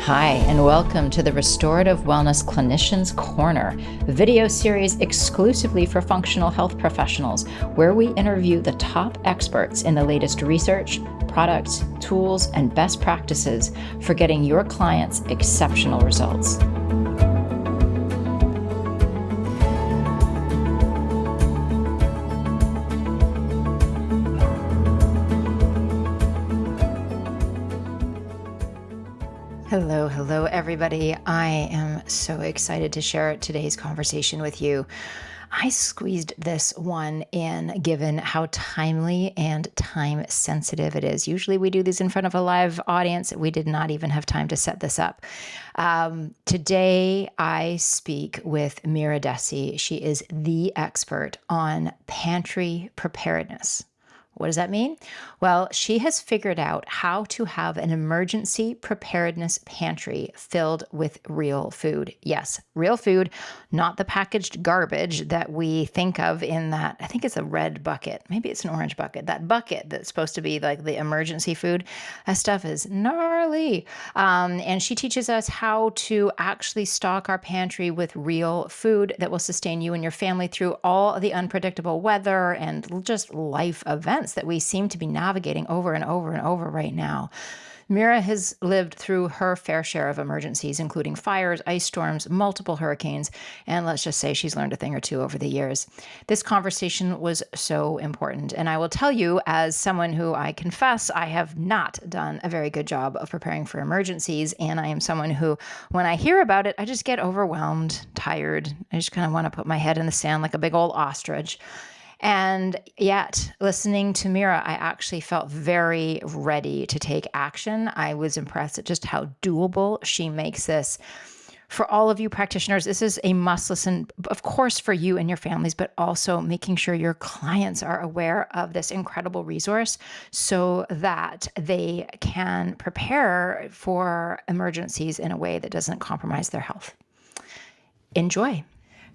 Hi, and welcome to the Restorative Wellness Clinician's Corner, video series exclusively for functional health professionals, where we interview the top experts in the latest research, products, tools, and best practices for getting your clients exceptional results. Hello, everybody. I am so excited to share today's conversation with you. I squeezed this one in given how timely and time sensitive it is. Usually we do these in front of a live audience. We did not even have time to set this up. Today I speak with Mira Dessy. She is the expert on pantry preparedness. What does that mean? Well, she has figured out how to have an emergency preparedness pantry filled with real food. Yes, real food, not the packaged garbage that we think of in that, I think it's a red bucket. Maybe it's an orange bucket. That bucket that's supposed to be like the emergency food, that stuff is gnarly. And she teaches us how to actually stock our pantry with real food that will sustain you and your family through all the unpredictable weather and just life events that we seem to be navigating over and over and over right now. Mira has lived through her fair share of emergencies, including fires, ice storms, multiple hurricanes, and let's just say she's learned a thing or two over the years. This conversation was so important, and I will tell you, as someone who I confess I have not done a very good job of preparing for emergencies, and I am someone who, when I hear about it, I just get overwhelmed, tired. I just kind of want to put my head in the sand like a big old ostrich. And yet, listening to Mira, I actually felt very ready to take action. I was impressed at just how doable she makes this. For all of you practitioners, this is a must listen, of course, for you and your families, but also making sure your clients are aware of this incredible resource so that they can prepare for emergencies in a way that doesn't compromise their health. Enjoy.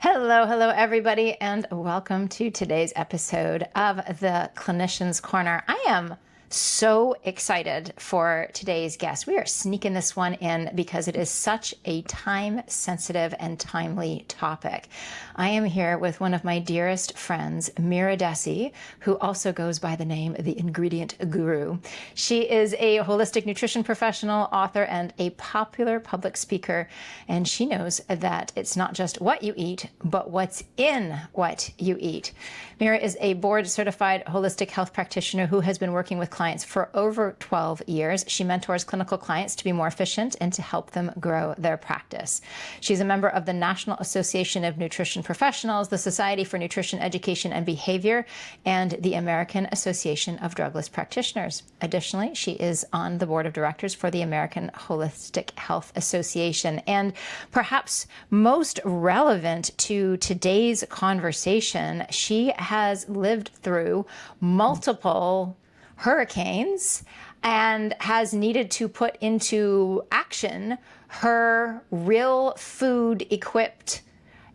Hello, everybody, and welcome to today's episode of the Clinician's Corner. I am so excited for today's guest. We are sneaking this one in because it is such a time-sensitive and timely topic. I am here with one of my dearest friends, Mira Dessy, who also goes by the name The Ingredient Guru. She is a holistic nutrition professional, author, and a popular public speaker, and she knows that it's not just what you eat, but what's in what you eat. Mira is a board-certified holistic health practitioner who has been working with clients for over 12 years. She mentors clinical clients to be more efficient and to help them grow their practice. She's a member of the National Association of Nutrition Professionals, the Society for Nutrition Education and Behavior, and the American Association of Drugless Practitioners. Additionally, she is on the board of directors for the American Holistic Health Association. And perhaps most relevant to today's conversation, she has lived through multiple hurricanes and has needed to put into action her real food equipped,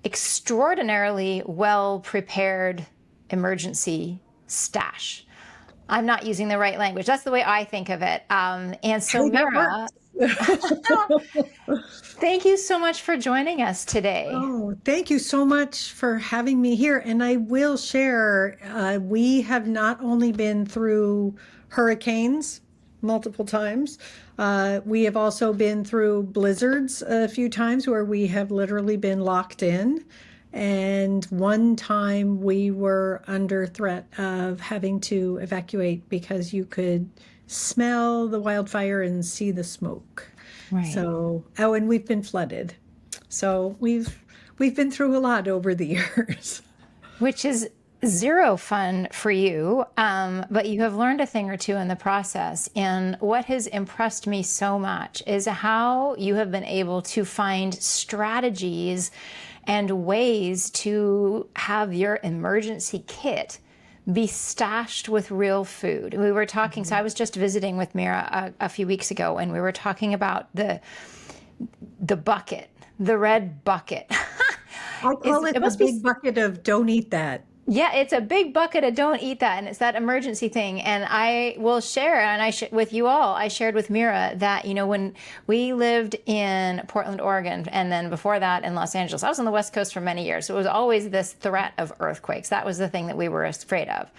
extraordinarily well prepared emergency stash. I'm not using the right language. That's the way I think of it. And so Mira, thank you so much for joining us today. Oh, thank you so much for having me here. And I will share, we have not only been through hurricanes multiple times, we have also been through blizzards a few times where we have literally been locked in. And one time we were under threat of having to evacuate because you could smell the wildfire and see the smoke. Right. So, and we've been flooded. So we've been through a lot over the years. Which is zero fun for you, but you have learned a thing or two in the process. And what has impressed me so much is how you have been able to find strategies and ways to have your emergency kit be stashed with real food. We were talking, so I was just visiting with Mira a few weeks ago, and we were talking about the bucket, the red bucket. I call it the big bucket of don't eat that. Yeah, it's a big bucket of don't eat that, and it's that emergency thing. And I will share, and with you all, I shared with Mira that when we lived in Portland, Oregon, and then before that in Los Angeles, I was on the West Coast for many years. So it was always this threat of earthquakes. That was the thing that we were afraid of.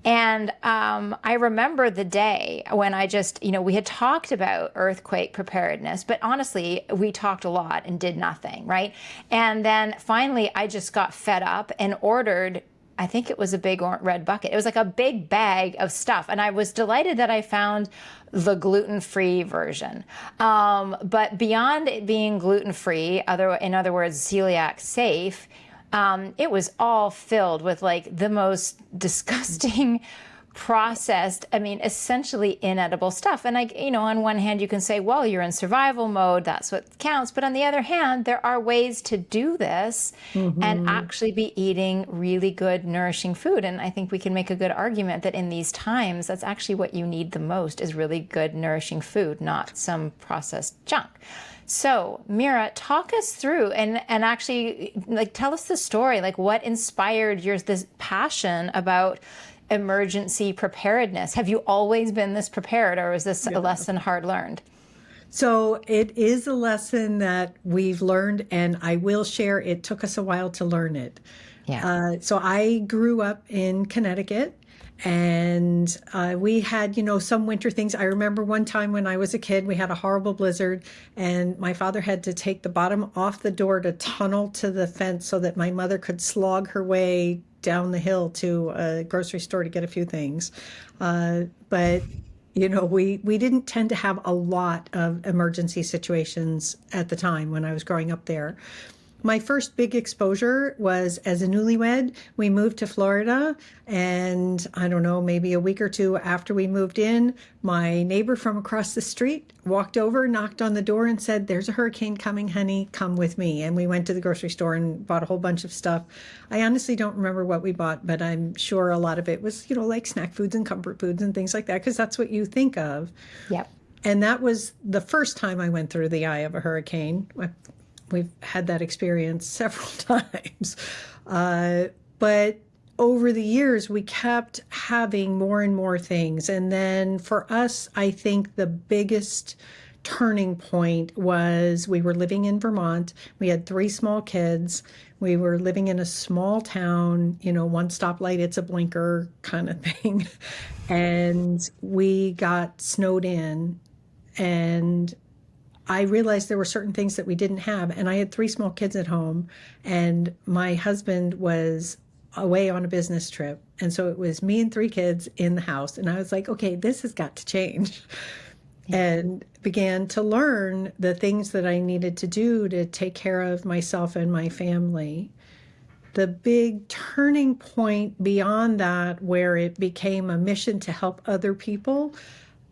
And I remember the day when I just, we had talked about earthquake preparedness, but honestly, we talked a lot and did nothing, right? And then finally, I just got fed up and ordered. I think it was a big red bucket. It was like a big bag of stuff. And I was delighted that I found the gluten-free version. But beyond it being gluten-free, in other words, celiac safe, it was all filled with like the most disgusting processed, essentially inedible stuff. And on one hand, you can say, well, you're in survival mode, that's what counts. But on the other hand, there are ways to do this and actually be eating really good, nourishing food. And I think we can make a good argument that in these times, that's actually what you need the most is really good, nourishing food, not some processed junk. So, Mira, talk us through and actually tell us the story. Like, what inspired this passion about emergency preparedness? Have you always been this prepared, or is this a lesson hard learned? So it is a lesson that we've learned, and I will share it took us a while to learn it. Yeah. So I grew up in Connecticut, and we had, some winter things. I remember one time when I was a kid, we had a horrible blizzard, and my father had to take the bottom off the door to tunnel to the fence so that my mother could slog her way down the hill to a grocery store to get a few things. But we didn't tend to have a lot of emergency situations at the time when I was growing up there. My first big exposure was as a newlywed. We moved to Florida, and I don't know, maybe a week or two after we moved in, my neighbor from across the street walked over, knocked on the door, and said, "There's a hurricane coming, honey, come with me." And we went to the grocery store and bought a whole bunch of stuff. I honestly don't remember what we bought, but I'm sure a lot of it was, like snack foods and comfort foods and things like that, because that's what you think of. Yep. And that was the first time I went through the eye of a hurricane. We've had that experience several times. But over the years, we kept having more and more things. And then for us, I think the biggest turning point was we were living in Vermont. We had 3 small kids. We were living in a small town, one stoplight, it's a blinker kind of thing. And we got snowed in, and I realized there were certain things that we didn't have. And I had 3 small kids at home, and my husband was away on a business trip. And so it was me and 3 kids in the house. And I was like, okay, this has got to change. And began to learn the things that I needed to do to take care of myself and my family. The big turning point beyond that, where it became a mission to help other people,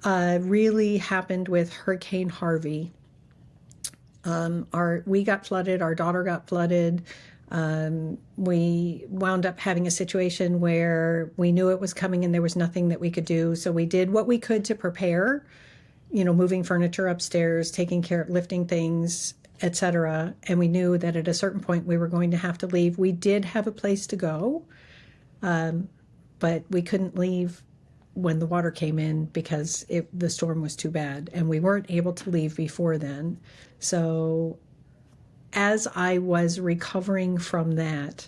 really happened with Hurricane Harvey. We got flooded, our daughter got flooded. We wound up having a situation where we knew it was coming and there was nothing that we could do. So we did what we could to prepare, moving furniture upstairs, taking care of lifting things, etc. And we knew that at a certain point we were going to have to leave. We did have a place to go, but we couldn't leave when the water came in because the storm was too bad, and we weren't able to leave before then. So as I was recovering from that,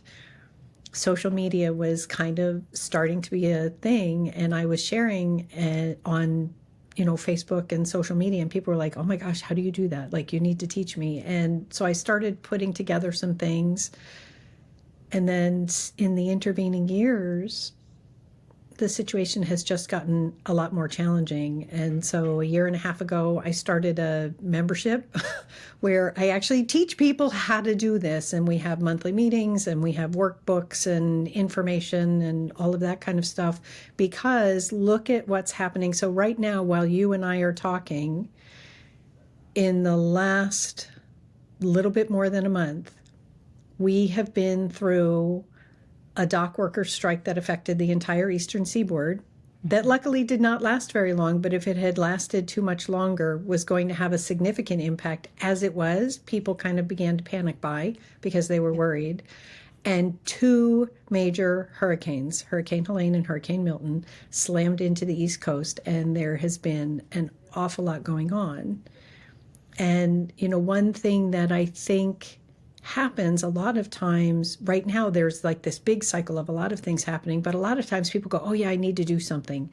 social media was kind of starting to be a thing, and I was sharing on Facebook and social media, and people were like, "Oh my gosh, how do you do that? Like, you need to teach me." And so I started putting together some things, and then in the intervening years, the situation has just gotten a lot more challenging. And so a year and a half ago, I started a membership where I actually teach people how to do this. And we have monthly meetings, and we have workbooks and information and all of that kind of stuff, because look at what's happening. So right now, while you and I are talking, in the last little bit more than a month, we have been through a dock workers strike that affected the entire Eastern Seaboard. That luckily did not last very long, but if it had lasted too much longer, was going to have a significant impact. As it was, people kind of began to panic buy because they were worried. And two major hurricanes, Hurricane Helene and Hurricane Milton, slammed into the East Coast, and there has been an awful lot going on. And, one thing that I think happens a lot of times right now, there's like this big cycle of a lot of things happening, but a lot of times people go, oh, yeah, I need to do something.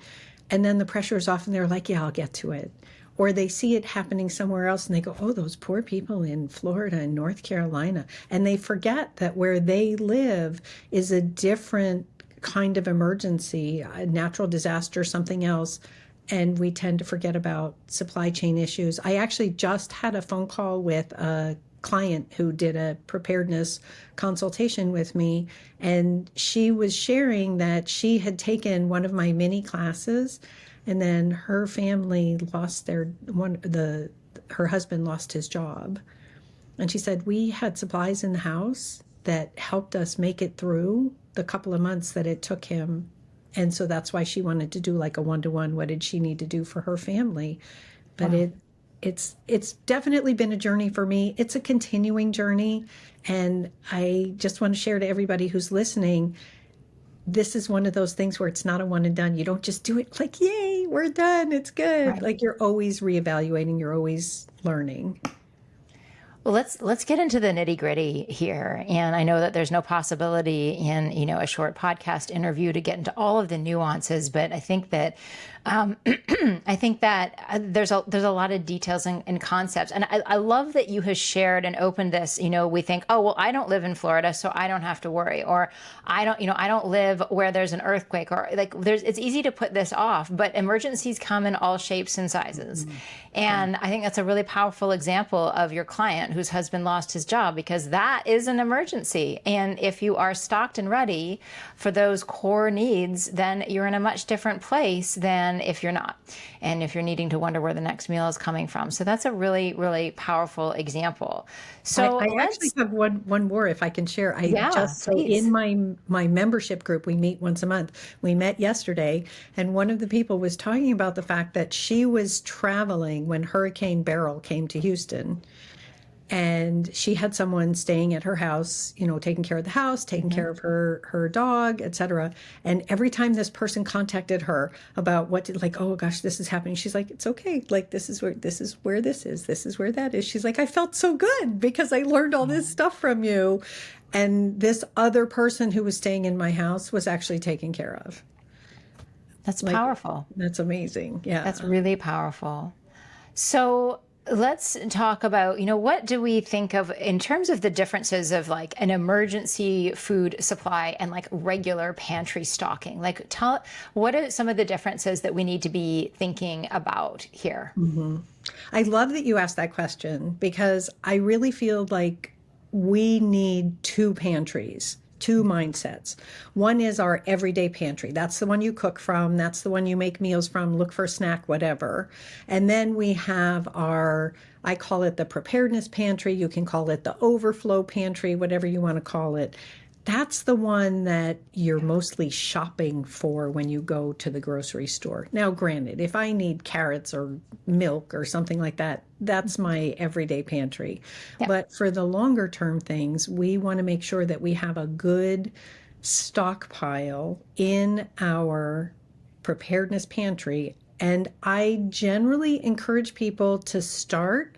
And then the pressure is off and they're like, yeah, I'll get to it. Or they see it happening somewhere else and they go, oh, those poor people in Florida and North Carolina. And they forget that where they live is a different kind of emergency, a natural disaster, something else. And we tend to forget about supply chain issues. I actually just had a phone call with a client who did a preparedness consultation with me, and she was sharing that she had taken one of my mini classes, and then her family lost her husband lost his job. And she said, we had supplies in the house that helped us make it through the couple of months that it took him. And so that's why she wanted to do like a one-to-one. What did she need to do for her family? But Wow. it's definitely been a journey for me. It's a continuing journey. And I just want to share to everybody who's listening, this is one of those things where it's not a one and done. You don't just do it like, yay, we're done, it's good. Right. Like you're always reevaluating, you're always learning. Well, let's get into the nitty gritty here. And I know that there's no possibility in, a short podcast interview to get into all of the nuances, but I think that there's a lot of details and concepts. And I love that you have shared and opened this. We think, oh, well, I don't live in Florida, so I don't have to worry. Or I don't live where there's an earthquake, or it's easy to put this off, but emergencies come in all shapes and sizes. Mm-hmm. And I think that's a really powerful example of your client whose husband lost his job, because that is an emergency. And if you are stocked and ready for those core needs, then you're in a much different place than if you're not, and if you're needing to wonder where the next meal is coming from. So that's a really, really powerful example. So I actually have one more if I can share. So please. in my membership group, we meet once a month. We met yesterday, and one of the people was talking about the fact that she was traveling when Hurricane Beryl came to Houston. And she had someone staying at her house, taking care of the house, taking care of her dog, etc. And every time this person contacted her about oh gosh, this is happening, she's like, it's okay. Like, this is where this is, this is where that is. She's like, I felt so good because I learned all this stuff from you. And this other person who was staying in my house was actually taken care of. That's powerful. That's amazing. Yeah. That's really powerful. So let's talk about, what do we think of in terms of the differences of like an emergency food supply and like regular pantry stocking? Like, what are some of the differences that we need to be thinking about here? Mm-hmm. I love that you asked that question, because I really feel like we need two pantries. Two mindsets. One is our everyday pantry. That's the one you cook from. That's the one you make meals from, look for a snack, whatever. And then we have I call it the preparedness pantry. You can call it the overflow pantry, whatever you want to call it. That's the one that you're mostly shopping for when you go to the grocery store. Now, granted, if I need carrots or milk or something like that, that's my everyday pantry. Yeah. But for the longer term things, we want to make sure that we have a good stockpile in our preparedness pantry. And I generally encourage people to start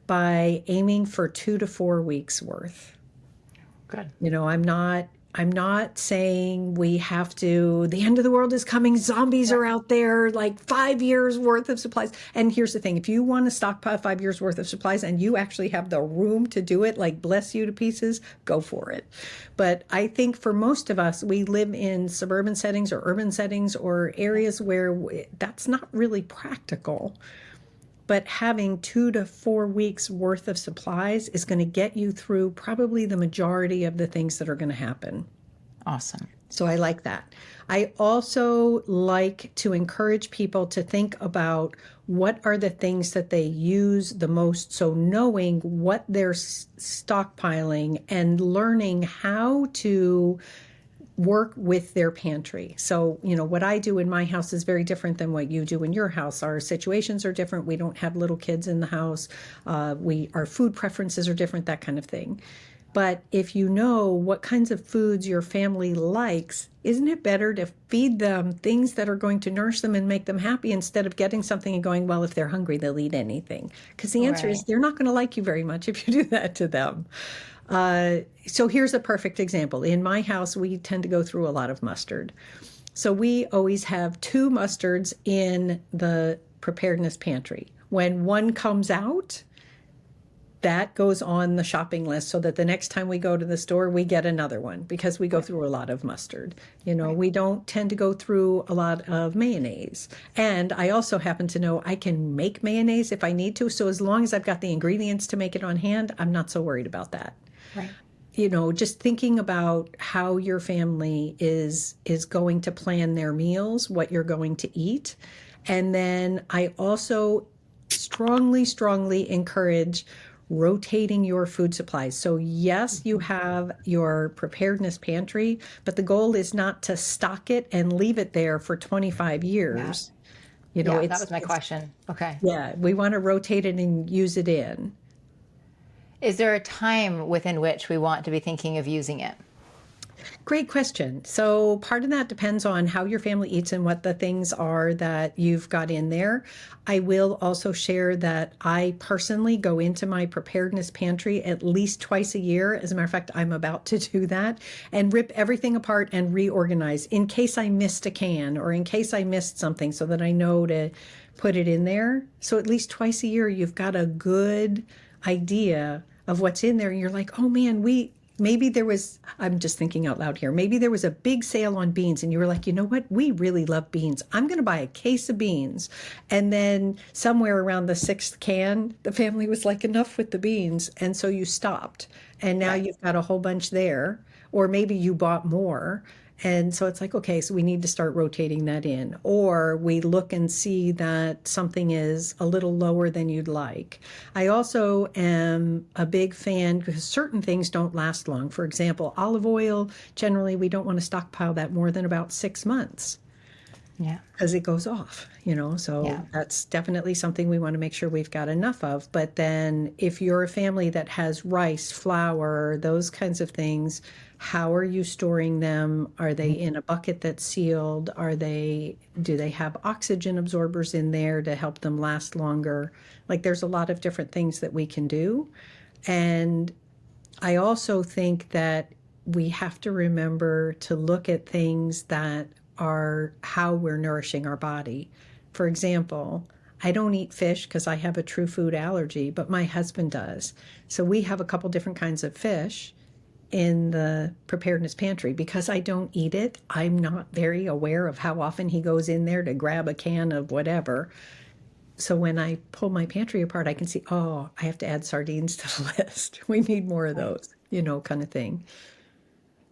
by aiming for 2 to 4 weeks worth. Good. I'm not saying we have to, the end of the world is coming, zombies are out there, like 5 years worth of supplies. And here's the thing, if you want to stockpile 5 years worth of supplies and you actually have the room to do it, like bless you to pieces, go for it. But I think for most of us, we live in suburban settings or urban settings or areas where that's not really practical. But having 2 to 4 weeks worth of supplies is going to get you through probably the majority of the things that are going to happen. Awesome. So I like that. I also like to encourage people to think about what are the things that they use the most. So knowing what they're stockpiling and learning how to work with their pantry. So, what I do in my house is very different than what you do in your house. Our situations are different. We don't have little kids in the house. Our food preferences are different, that kind of thing. But if you know what kinds of foods your family likes, isn't it better to feed them things that are going to nourish them and make them happy instead of getting something and going, well, if they're hungry, they'll eat anything? Because the answer is Right. they're not going to like you very much if you do that to them. So here's a perfect example. In my house, we tend to go through a lot of mustard. So we always have two mustards in the preparedness pantry. When one comes out, that goes on the shopping list so that the next time we go to the store, we get another one because we go through a lot of mustard. Right. We don't tend to go through a lot of mayonnaise. And I also happen to know I can make mayonnaise if I need to. So as long as I've got the ingredients to make it on hand, I'm not so worried about that. Right. Just thinking about how your family is going to plan their meals, what you're going to eat. And then I also strongly encourage rotating your food supplies. So yes, you have your preparedness pantry, but the goal is not to stock it and leave it there for 25 years. Yeah, that was my question. Okay. Yeah, we want to rotate it and use it in. Is there a time within which we want to be thinking of using it? Great question. So part of that depends on how your family eats and what the things are that you've got in there. I will also share that I personally go into my preparedness pantry at least twice a year. As a matter of fact, I'm about to do that and rip everything apart and reorganize in case I missed a can or in case I missed something so that I know to put it in there. So at least twice a year, you've got a good idea of what's in there. And you're like, oh man, maybe there was, I'm just thinking out loud here, maybe there was a big sale on beans and you were like, you know what, we really love beans. I'm going to buy a case of beans. And then somewhere around the sixth can, the family was like, enough with the beans. And so you stopped. And now you've got a whole bunch there. Or maybe you bought more. And so it's like, okay, so we need to start rotating that in. Or we look and see that something is a little lower than you'd like. I also am a big fan because certain things don't last long. For example, olive oil, generally we don't want to stockpile that more than about 6 months. Yeah. Because it goes off, so that's definitely something we want to make sure we've got enough of. But then if you're a family that has rice, flour, those kinds of things, how are you storing them? Are they in a bucket that's sealed? Do they have oxygen absorbers in there to help them last longer? Like there's a lot of different things that we can do. And I also think that we have to remember to look at things that are how we're nourishing our body. For example, I don't eat fish because I have a true food allergy, but my husband does. So we have a couple different kinds of fish in the preparedness pantry. Because I don't eat it, I'm not very aware of how often he goes in there to grab a can of whatever. So when I pull my pantry apart, I can see, oh, I have to add sardines to the list. We need more of those, kind of thing.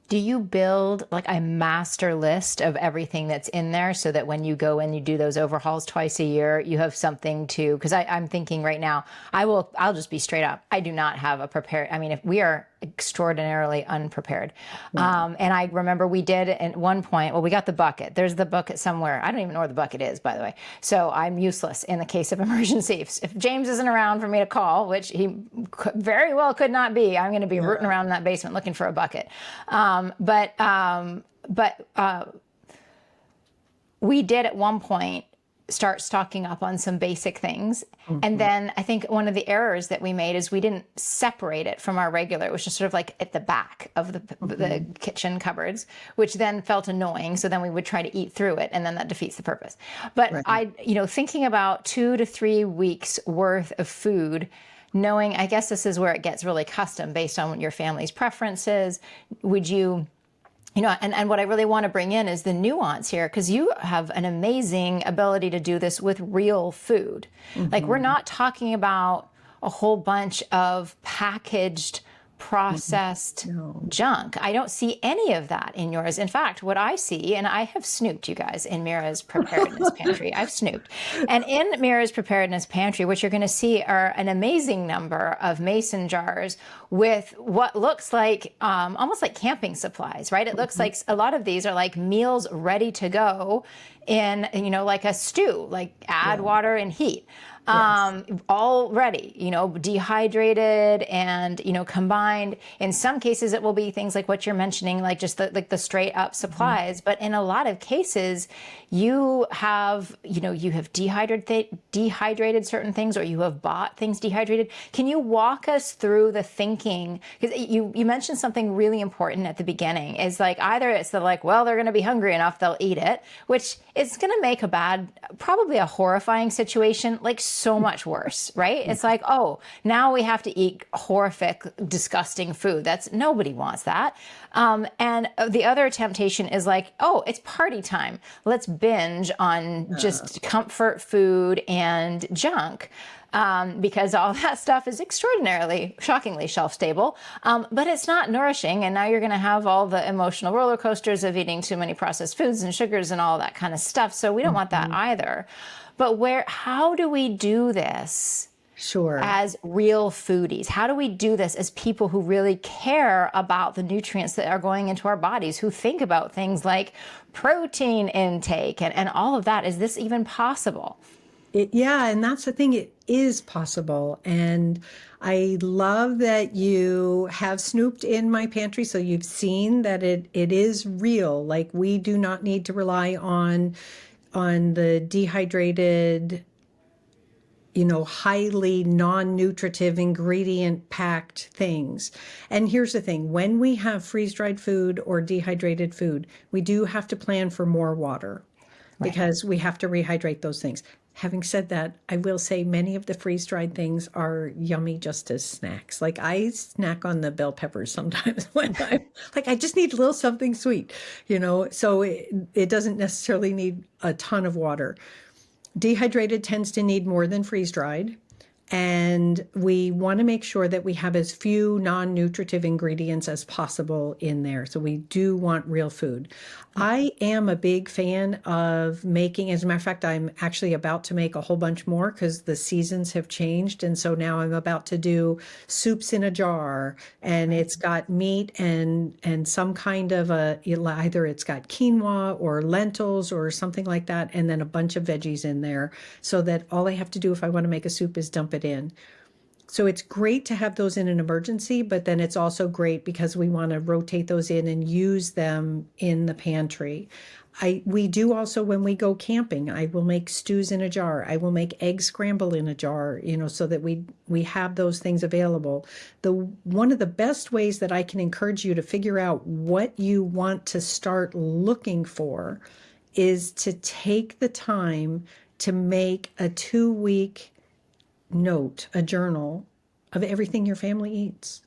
Do you build like a master list of everything that's in there so that when you go and you do those overhauls twice a year, you have something to, because I'm thinking right now, I'll just be straight up. I do not have a prepared, if we are extraordinarily unprepared. And I remember we did at one point, we got the bucket. There's the bucket somewhere. I don't even know where the bucket is, by the way. So I'm useless in the case of emergencies. If James isn't around for me to call, which he very well could not be, I'm going to be rooting around in that basement looking for a bucket. But we did at one point start stocking up on some basic things. Mm-hmm. And then I think one of the errors that we made is we didn't separate it from our regular. It was just sort of like at the back of the kitchen cupboards, which then felt annoying. So then we would try to eat through it, and then that defeats the purpose. But thinking about 2 to 3 weeks worth of food, knowing, I guess this is where it gets really custom based on your family's preferences. Would you, and what I really want to bring in is the nuance here, because you have an amazing ability to do this with real food. Mm-hmm. Like we're not talking about a whole bunch of packaged, processed junk. I don't see any of that in yours. In fact, what I see, and I have snooped, you guys, in Mira's Preparedness Pantry. I've snooped. And in Mira's Preparedness Pantry, what you're going to see are an amazing number of mason jars with what looks like almost like camping supplies, right? It looks like a lot of these are like meals ready to go in, like a stew, like add Yeah. water and heat. Yes. Already, dehydrated and, combined. In some cases, it will be things like what you're mentioning, like just the straight up Mhm. supplies. But in a lot of cases, you have dehydrated certain things, or you have bought things dehydrated. Can you walk us through the thinking? Because you mentioned something really important at the beginning. Is like either it's the like, well, they're going to be hungry enough, they'll eat it, which is going to make probably a horrifying situation like so much worse, right? Yeah. It's like, oh, now we have to eat horrific, disgusting food. Nobody wants that. And the other temptation is like, oh, it's party time. Let's binge on just comfort food and junk. Because all that stuff is extraordinarily, shockingly shelf stable, but it's not nourishing. And now you're going to have all the emotional roller coasters of eating too many processed foods and sugars and all that kind of stuff. So we don't want that Mhm. either. But how do we do this Sure. as real foodies? How do we do this as people who really care about the nutrients that are going into our bodies, who think about things like protein intake and all of that? Is this even possible? Yeah, and that's the thing. It is possible. And I love that you have snooped in my pantry. So you've seen that it is real. Like we do not need to rely on the dehydrated, highly non-nutritive ingredient packed things. And here's the thing, when we have freeze-dried food or dehydrated food, we do have to plan for more water Right. because we have to rehydrate those things. Having said that, I will say many of the freeze-dried things are yummy just as snacks. Like I snack on the bell peppers sometimes when I'm like, I just need a little something sweet, so it doesn't necessarily need a ton of water. Dehydrated tends to need more than freeze-dried. And we want to make sure that we have as few non-nutritive ingredients as possible in there. So we do want real food. I am a big fan of making, as a matter of fact, I'm actually about to make a whole bunch more because the seasons have changed. And so now I'm about to do soups in a jar, and Right. it's got meat and some kind of either it's got quinoa or lentils or something like that, and then a bunch of veggies in there, so that all I have to do if I want to make a soup is dump it in. So it's great to have those in an emergency, but then it's also great because we want to rotate those in and use them in the pantry. We do also, when we go camping, I will make stews in a jar. I will make egg scramble in a jar, so that we have those things available. One of the best ways that I can encourage you to figure out what you want to start looking for is to take the time to make a 2 week note, a journal of everything your family eats.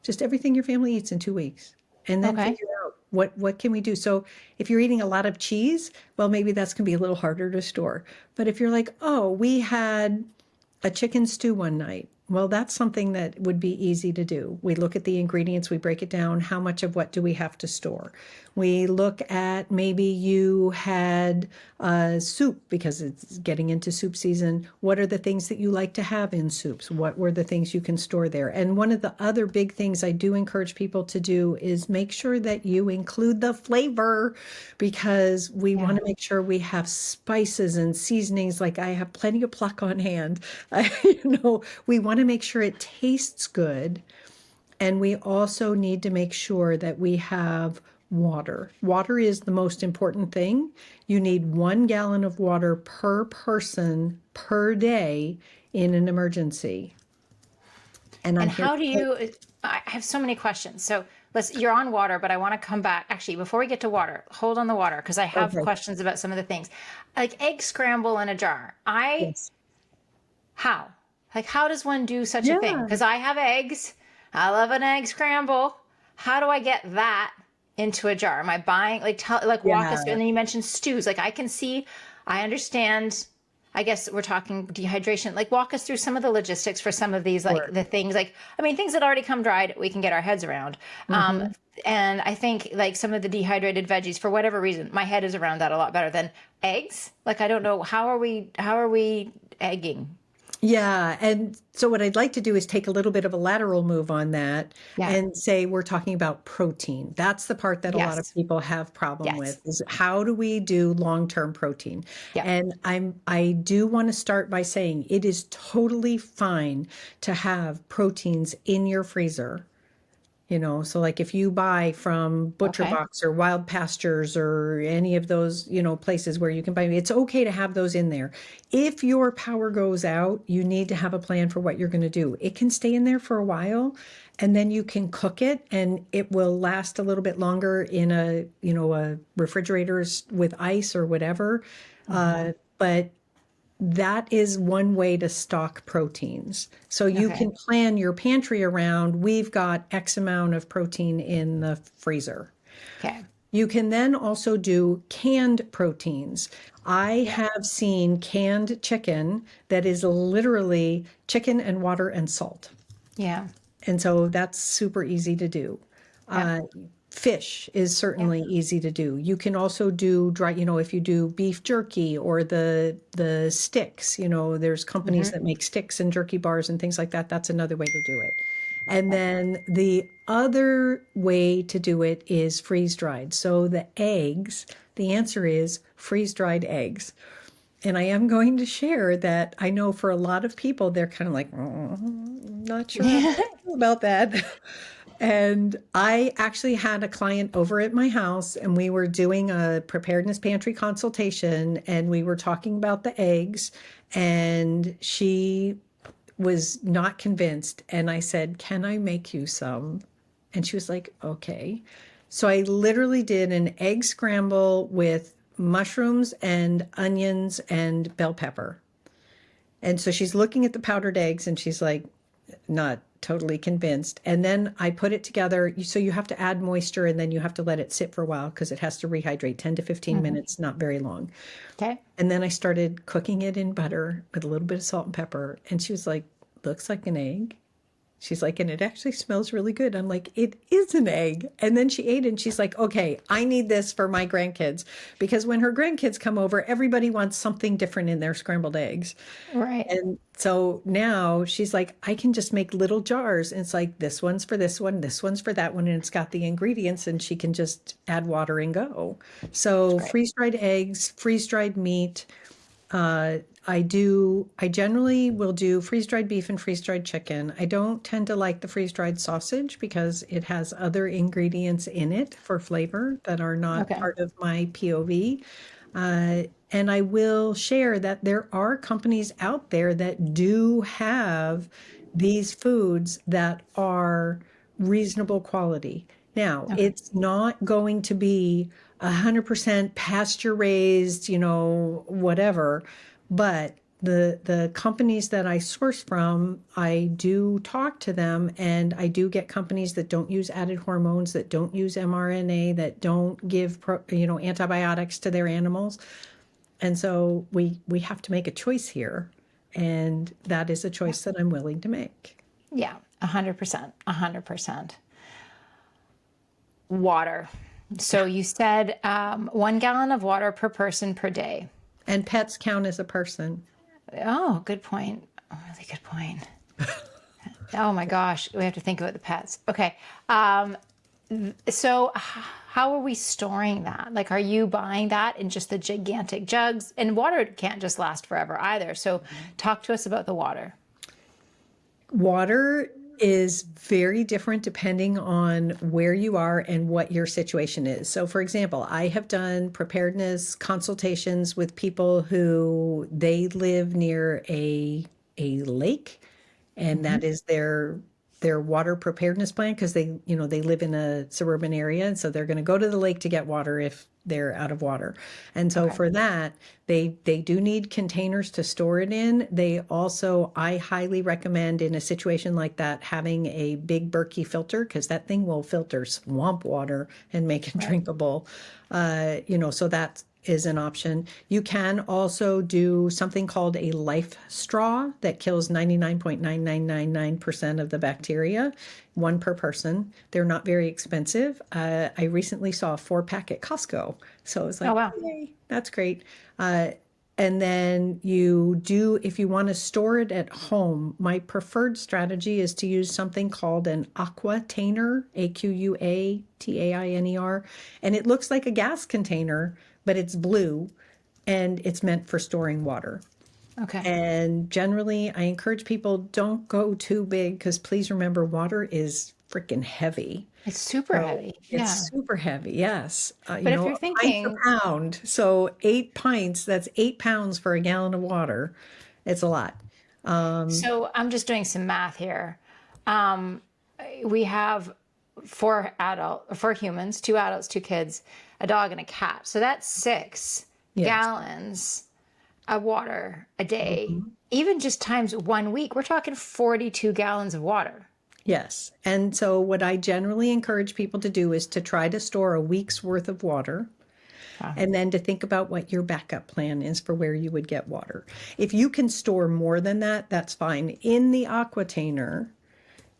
Just everything your family eats in 2 weeks. And then Okay. figure out what can we do. So if you're eating a lot of cheese, well, maybe that's going to be a little harder to store. But if you're like, oh, we had a chicken stew one night. Well, that's something that would be easy to do. We look at the ingredients, we break it down. How much of what do we have to store? We look at maybe you had soup because it's getting into soup season. What are the things that you like to have in soups? What were the things you can store there? And one of the other big things I do encourage people to do is make sure that you include the flavor, because we Yeah. want to make sure we have spices and seasonings. Like I have plenty of pluck on hand. We want to make sure it tastes good. And we also need to make sure that we have water. Water is the most important thing. You need 1 gallon of water per person per day in an emergency. And I'm And here how do to help. you, I have so many questions. So you're on water, but I want to come back. Actually, before we get to water, hold on the water because I have Okay. questions about some of the things. Like egg scramble in a jar. Yes. How? Like, how does one do such a thing? Yeah. Because I have eggs. I love an egg scramble. How do I get that into a jar? Am I buying, walk us through? Yeah. And then you mentioned stews. Like, I can see, I understand. I guess we're talking dehydration. Like, walk us through some of the logistics for some of these, like Sure. the things, things that already come dried, we can get our heads around. Hmm. And I think like some of the dehydrated veggies, for whatever reason, my head is around that a lot better than eggs. Like, I don't know, how are we egging? Yeah. And so what I'd like to do is take a little bit of a lateral move on that Yeah. and say we're talking about protein. That's the part that a lot of Yes. people have problem with Yes. is how do we do long-term protein? Yep. And I do want to start by saying it is totally fine to have proteins in your freezer. So like if you buy from Butcher Okay. Box or Wild Pastures or any of those, places where you can buy, it's okay to have those in there. If your power goes out, you need to have a plan for what you're going to do. It can stay in there for a while and then you can cook it and it will last a little bit longer in a refrigerators with ice or whatever. Hmm. But that is one way to stock proteins. So you Okay. can plan your pantry around, we've got X amount of protein in the freezer. Okay. You can then also do canned proteins. I Yeah. have seen canned chicken that is literally chicken and water and salt. Yeah. And so that's super easy to do. Yep. Uh, Fish is Yep. certainly easy to do. You can also do dry, if you do beef jerky or the sticks, there's companies Hmm. that make sticks and jerky bars and things like that. That's another way to do it. And Yep. then the other way to do it is freeze dried. So the eggs, the answer is freeze dried eggs. And I am going to share that I know for a lot of people, they're kind of like, oh, not sure how Yeah. I feel about that. And I actually had a client over at my house, and we were doing a preparedness pantry consultation, and we were talking about the eggs, and she was not convinced. And I said, can I make you some? And she was like, okay. So I literally did an egg scramble with mushrooms and onions and bell pepper. And so she's looking at the powdered eggs and she's like, not totally convinced. And then I put it together. So you have to add moisture and then you have to let it sit for a while because it has to rehydrate 10 to 15 Hmm. minutes, not very long. Okay. And then I started cooking it in butter with a little bit of salt and pepper. And she was like, looks like an egg. She's like, and it actually smells really good. I'm like, it is an egg. And then she ate it and she's like, okay, I need this for my grandkids. Because when her grandkids come over, everybody wants something different in their scrambled eggs. Right. And so now she's like, I can just make little jars. And it's like, this one's for this one's for that one. And it's got the ingredients and she can just add water and go. So Right. freeze dried eggs, freeze dried meat. I generally will do freeze dried beef and freeze dried chicken. I don't tend to like the freeze dried sausage because it has other ingredients in it for flavor that are not Okay. part of my POV. And I will share that there are companies out there that do have these foods that are reasonable quality. Now, Okay. it's not going to be 100% pasture raised, whatever, but the companies that I source from, I do talk to them and I do get companies that don't use added hormones, that don't use mRNA, that don't give antibiotics to their animals. And so we have to make a choice here, and that is a choice that I'm willing to make. Yeah. 100%. 100%. Water. So you said 1 gallon of water per person per day. And pets count as a person. Oh, good point. Oh, really good point. Oh my gosh, we have to think about the pets. Okay. So how are we storing that? Like, are you buying that in just the gigantic jugs? And water can't just last forever either. So talk to us about the water. Water is very different depending on where you are and what your situation is. So, for example, I have done preparedness consultations with people who they live near a lake, and Hmm. that is their water preparedness plan because they live in a suburban area, and so they're going to go to the lake to get water if they're out of water. And so Okay. for that, they do need containers to store it in. They also, I highly recommend in a situation like that having a big Berkey filter because that thing will filter swamp water and make it Right. drinkable. So that is an option. You can also do something called a life straw that kills 99.9999% of the bacteria, one per person. They're not very expensive. I recently saw a 4-pack at Costco. So I was Oh, like, wow. yay, that's great. Uh, And then you do, if you want to store it at home, my preferred strategy is to use something called an aquatainer, AQUATAINER. And it looks like a gas container, but it's blue and it's meant for storing water. Okay. And generally, I encourage people don't go too big because please remember, water is freaking heavy. It's super So heavy. it's Yeah. super heavy, yes. But if A you're pint per thinking, pound. So 8 pints, that's 8 pounds for a gallon of water. It's a lot. so I'm just doing some math here. Um, we have four humans, two adults, two kids, a dog, and a cat. So that's six Yes. gallons of water a day. Mhm. Even just times 1 week, we're talking 42 gallons of water. Yes. And so what I generally encourage people to do is to try to store a week's worth of water Wow. and then to think about what your backup plan is for where you would get water. If you can store more than that, that's fine. In the aquatainer,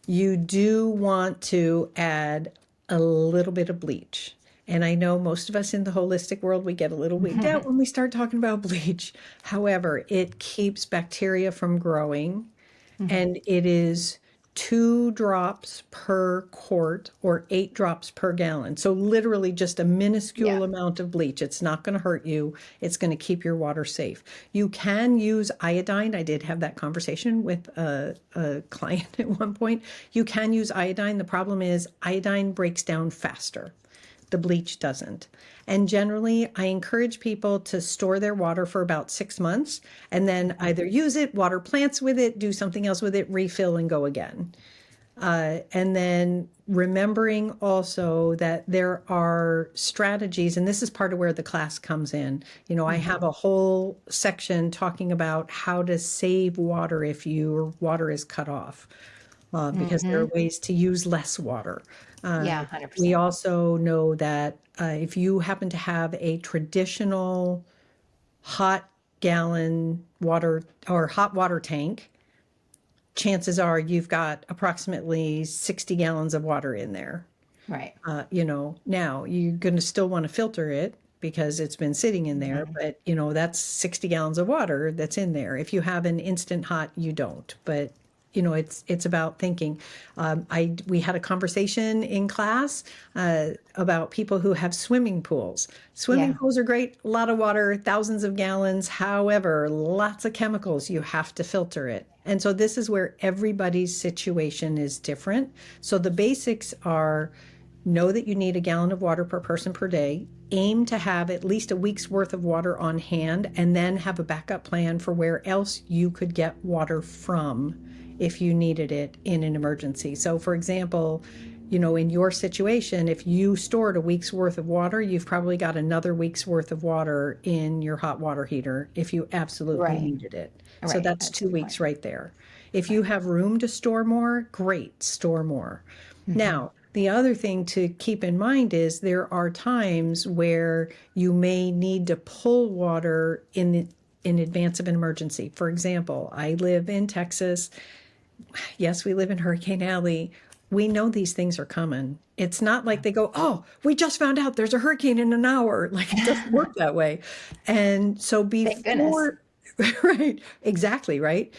you do want to add a little bit of bleach. And I know most of us in the holistic world, we get a little wigged out when we start talking about bleach. However, it keeps bacteria from growing, and it is 2 drops per quart or 8 drops per gallon. So literally just a minuscule Yeah. amount of bleach. It's not going to hurt you. It's going to keep your water safe. You can use iodine. I did have that conversation with a client at one point. You can use iodine. The problem is iodine breaks down faster. The bleach doesn't. And generally, I encourage people to store their water for about 6 months and then either use it, water plants with it, do something else with it, refill, and go again. And then remembering also that there are strategies, and this is part of where the class comes in. I have a whole section talking about how to save water if your water is cut off, because there are ways to use less water. Yeah, We 100%. also know that if you happen to have a traditional hot gallon water or hot water tank, chances are you've got approximately 60 gallons of water in there. Right. Now you're going to still want to filter it because it's been sitting in there, but that's 60 gallons of water that's in there. If you have an instant hot, you don't. But it's about thinking. We had a conversation in class about people who have swimming pools. Swimming Yeah. pools are great, a lot of water, thousands of gallons. However, lots of chemicals. You have to filter it. And so this is where everybody's situation is different. So the basics are know that you need a gallon of water per person per day. Aim to have at least a week's worth of water on hand, and then have a backup plan for where else you could get water from if you needed it in an emergency. So, for example, in your situation, if you stored a week's worth of water, you've probably got another week's worth of water in your hot water heater if you absolutely Right. needed it. So Right. that's That's a two good point. weeks right there. If you Right. have room to store more, great, store more. Now, the other thing to keep in mind is there are times where you may need to pull water in advance of an emergency. For example, I live in Texas. Yes, we live in Hurricane Alley. We know these things are coming. It's not like they go, oh, we just found out there's a hurricane in an hour. Like it doesn't work that way. And so Thank goodness. before, right, exactly, right.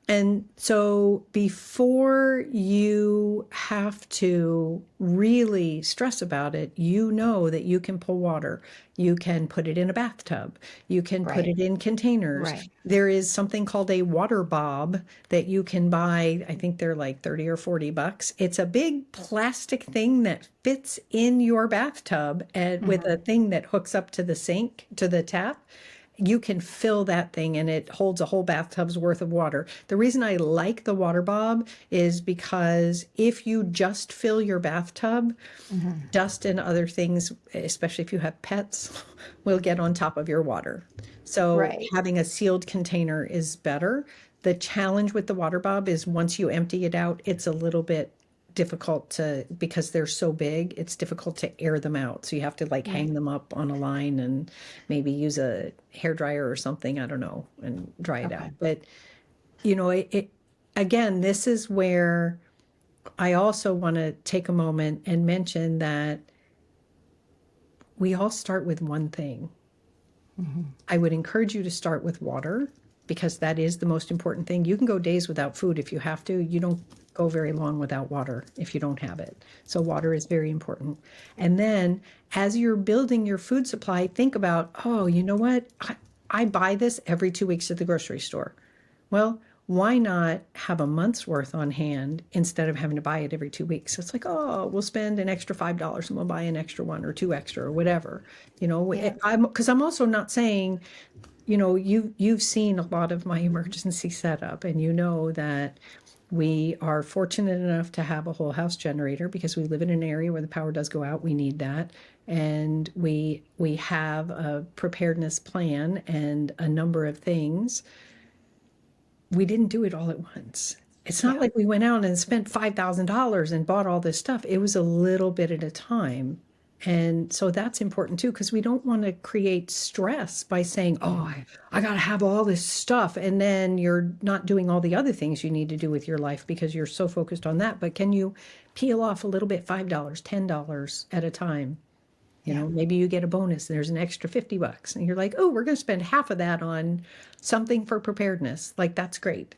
And so before you have to really stress about it, you know that you can pull water. You can put it in a bathtub. You can put Right. it in containers. Right. There is something called a water bob that you can buy. I think they're like 30 or 40 bucks. It's a big plastic thing that fits in your bathtub and with a thing that hooks up to the sink, to the tap. You can fill that thing and it holds a whole bathtub's worth of water. The reason I like the water bob is because if you just fill your bathtub, dust and other things, especially if you have pets, will get on top of your water. So Right. having a sealed container is better. The challenge with the water bob is once you empty it out, it's a little bit difficult to, because they're so big, it's difficult to air them out. So you have to like Right. hang them up on a line and maybe use a hair dryer or something, I don't know, and dry it Okay. out. But it again, this is where I also want to take a moment and mention that we all start with one thing. I would encourage you to start with water because that is the most important thing. You can go days without food if you have to. You don't go very long without water if you don't have it. So water is very important. And then as you're building your food supply, think about, oh, you know what? I buy this every 2 weeks at the grocery store. Well, why not have a month's worth on hand instead of having to buy it every 2 weeks? It's like, oh, we'll spend an extra $5 and we'll buy an extra one or two extra or whatever. Yeah. Because I'm also not saying, you've seen a lot of my emergency setup, and you know that we are fortunate enough to have a whole house generator because we live in an area where the power does go out. We need that. And we have a preparedness plan and a number of things. We didn't do it all at once. It's not like we went out and spent $5,000 and bought all this stuff. It was a little bit at a time. And so that's important too, because we don't want to create stress by saying, oh, I got to have all this stuff. And then you're not doing all the other things you need to do with your life because you're so focused on that. But can you peel off a little bit, $5, $10 at a time? Maybe you get a bonus and there's an extra $50 and you're like, oh, we're going to spend half of that on something for preparedness. Like, that's great.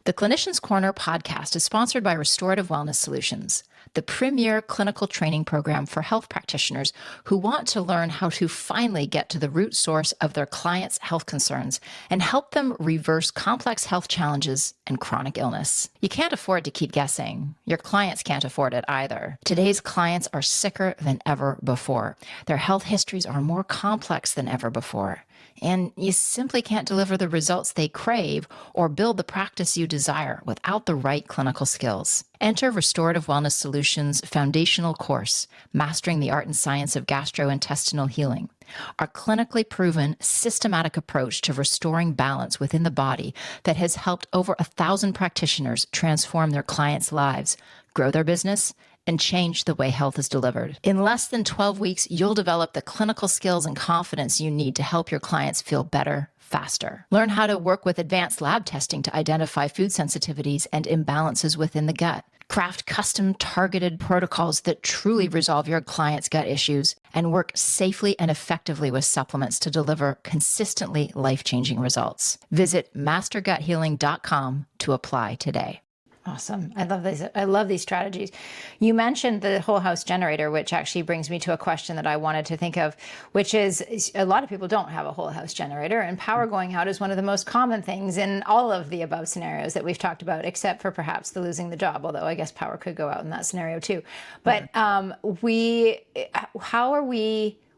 The Clinician's Corner podcast is sponsored by Restorative Wellness Solutions, the premier clinical training program for health practitioners who want to learn how to finally get to the root source of their clients' health concerns and help them reverse complex health challenges and chronic illness. You can't afford to keep guessing. Your clients can't afford it either. Today's clients are sicker than ever before. Their health histories are more complex than ever before. And you simply can't deliver the results they crave or build the practice you desire without the right clinical skills. Enter Restorative Wellness Solutions' foundational course, Mastering the Art and Science of Gastrointestinal Healing. Our clinically proven, systematic approach to restoring balance within the body that has helped over 1,000 practitioners transform their clients' lives, grow their business, and change the way health is delivered. In less than 12 weeks, you'll develop the clinical skills and confidence you need to help your clients feel better faster. Learn how to work with advanced lab testing to identify food sensitivities and imbalances within the gut. Craft custom targeted protocols that truly resolve your client's gut issues and work safely and effectively with supplements to deliver consistently life-changing results. Visit masterguthealing.com to apply today. Awesome. I love these. I love these strategies. You mentioned the whole house generator, which actually brings me to a question that I wanted to think of, which is a lot of people don't have a whole house generator, and power going out is one of the most common things in all of the above scenarios that we've talked about, except for perhaps the losing the job, although I guess power could go out in that scenario too. But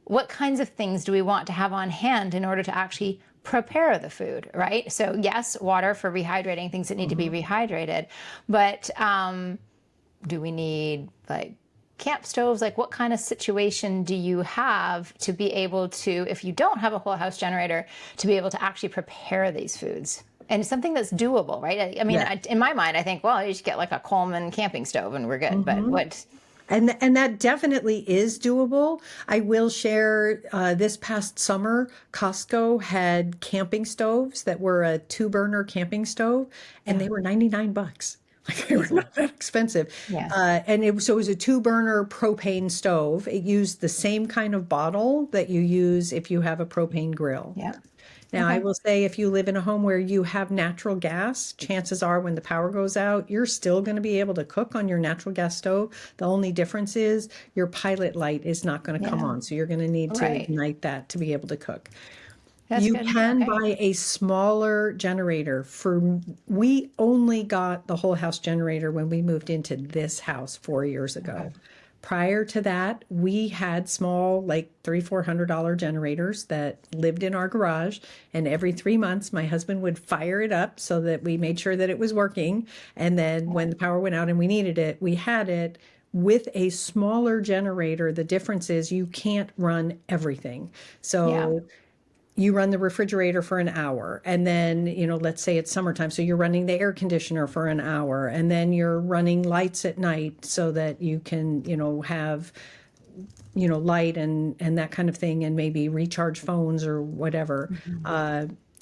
what kinds of things do we want to have on hand in order to actually prepare the food, right? So yes, water for rehydrating things that need to be rehydrated, but do we need like camp stoves? Like, what kind of situation do you have to be able to, if you don't have a whole house generator, to be able to actually prepare these foods? And something that's doable, right? I mean, in my mind, I think, well, you just get like a Coleman camping stove and we're good. But what? And that definitely is doable. I will share this past summer, Costco had camping stoves that were a 2-burner camping stove, and they were $99. Like, they were not that expensive. Yeah. So it was a 2-burner propane stove. It used the same kind of bottle that you use if you have a propane grill. Yeah. Now, I will say, if you live in a home where you have natural gas, chances are when the power goes out, you're still going to be able to cook on your natural gas stove. The only difference is your pilot light is not going to come on. So you're going to need to ignite that to be able to cook. You can buy a smaller generator. We only got the whole house generator when we moved into this house 4 years ago. Prior to that, we had small, like $300-400 generators that lived in our garage. And every 3 months, my husband would fire it up so that we made sure that it was working. And then when the power went out and we needed it, we had it. With a smaller generator, the difference is you can't run everything. So you run the refrigerator for an hour, and then, let's say it's summertime, so you're running the air conditioner for an hour, and then you're running lights at night so that you can, have, light and that kind of thing, and maybe recharge phones or whatever.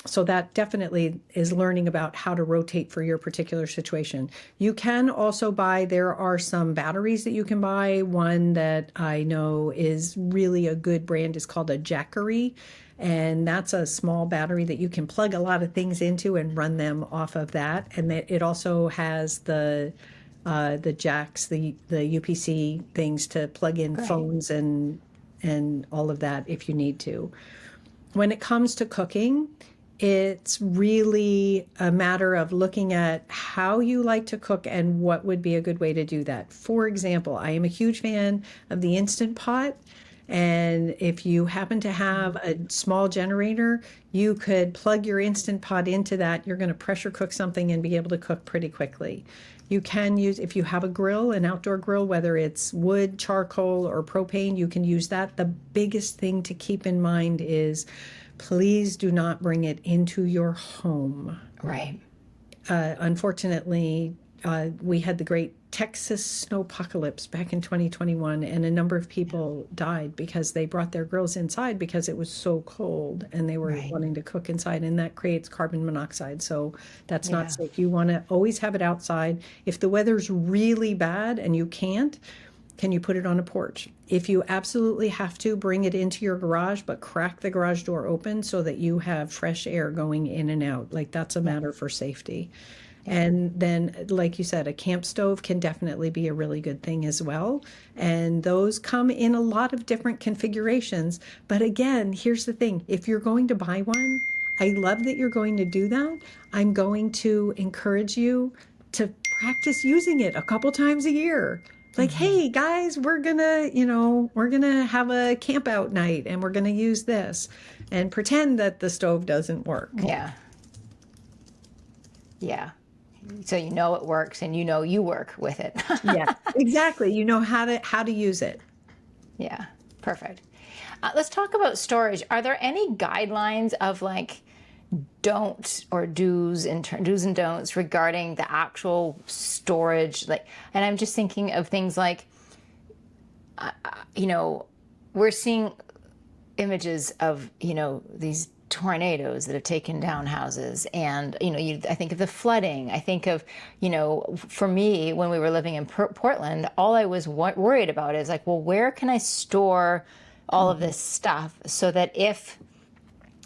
So that definitely is learning about how to rotate for your particular situation. You can also buy, there are some batteries that you can buy. One that I know is really a good brand is called a Jackery. And that's a small battery that you can plug a lot of things into and run them off of that. And it also has the jacks, the UPC things to plug in Great. phones and all of that if you need to. When it comes to cooking, it's really a matter of looking at how you like to cook and what would be a good way to do that. For example, I am a huge fan of the Instant Pot. And if you happen to have a small generator, you could plug your Instant Pot into that. You're going to pressure cook something and be able to cook pretty quickly. You can use, if you have a grill, an outdoor grill, whether it's wood, charcoal, or propane, you can use that. The biggest thing to keep in mind is please do not bring it into your home. Right. Unfortunately, we had the great Texas snowpocalypse back in 2021, and a number of people died because they brought their grills inside because it was so cold and they were Right. wanting to cook inside, and that creates carbon monoxide. So that's Yeah. not safe. You want to always have it outside. If the weather's really bad and you can't, can you put it on a porch? If you absolutely have to, bring it into your garage, but crack the garage door open so that you have fresh air going in and out. Like that's a matter for safety. And then, like you said, a camp stove can definitely be a really good thing as well. And those come in a lot of different configurations. But again, here's the thing. If you're going to buy one, I love that you're going to do that. I'm going to encourage you to practice using it a couple times a year. Like, hey guys, we're gonna have a camp out night and we're gonna use this and pretend that the stove doesn't work. Yeah. Yeah. So you know it works and you know you work with it. Yeah, exactly. You know how to use it. Yeah. Perfect. Let's talk about storage. Are there any guidelines of like don't or do's and do's and don'ts regarding the actual storage? Like, and I'm just thinking of things like, we're seeing images of, these tornadoes that have taken down houses. And, I think of the flooding. I think of, for me, when we were living in Portland, all I was worried about is like, well, where can I store all of this stuff so that if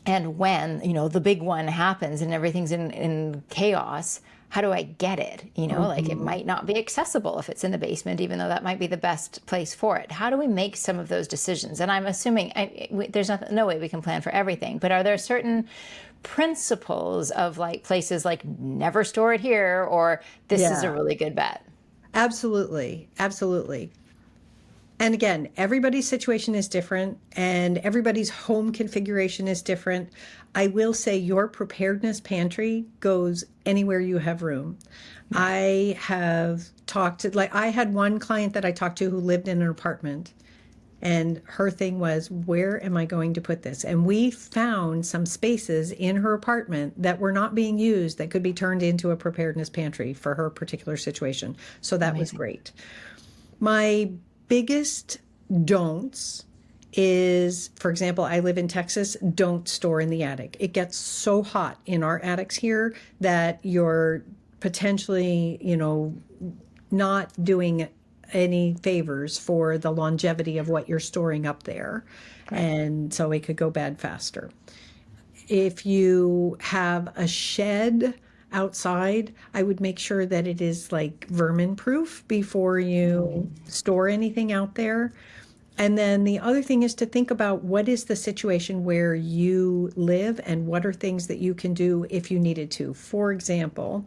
and when, the big one happens and everything's in chaos, how do I get it? Like it might not be accessible if it's in the basement, even though that might be the best place for it. How do we make some of those decisions? And I'm assuming there's no way we can plan for everything, but are there certain principles of like places like never store it here or this is a really good bet? Absolutely. Absolutely. And again, everybody's situation is different and everybody's home configuration is different. I will say your preparedness pantry goes anywhere you have room. I have talked to, like, I had one client that I talked to who lived in an apartment, and her thing was, where am I going to put this? And we found some spaces in her apartment that were not being used that could be turned into a preparedness pantry for her particular situation. So that was great. My biggest don'ts is, for example, I live in Texas, don't store in the attic. It gets so hot in our attics here that you're potentially, not doing any favors for the longevity of what you're storing up there. Right. And so it could go bad faster. If you have a shed outside, I would make sure that it is like vermin proof before you store anything out there. And then the other thing is to think about what is the situation where you live and what are things that you can do if you needed to. For example,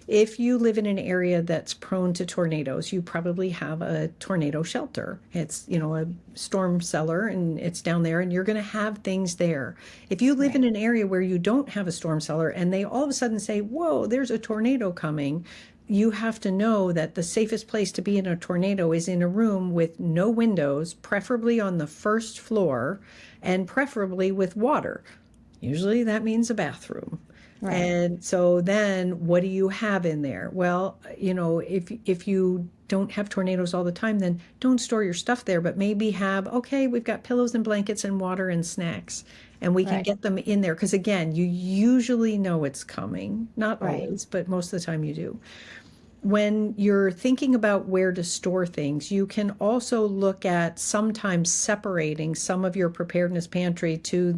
if you live in an area that's prone to tornadoes, you probably have a tornado shelter. It's, a storm cellar and it's down there and you're going to have things there. If you live in an area where you don't have a storm cellar and they all of a sudden say, whoa, there's a tornado coming, you have to know that the safest place to be in a tornado is in a room with no windows, preferably on the first floor, and preferably with water. Usually that means a bathroom. Right. And so then what do you have in there? Well, if you don't have tornadoes all the time, then don't store your stuff there, but maybe have, okay, we've got pillows and blankets and water and snacks. and we can Right. get them in there. Because again, you usually know it's coming, not Right. always, but most of the time you do. When you're thinking about where to store things, you can also look at sometimes separating some of your preparedness pantry to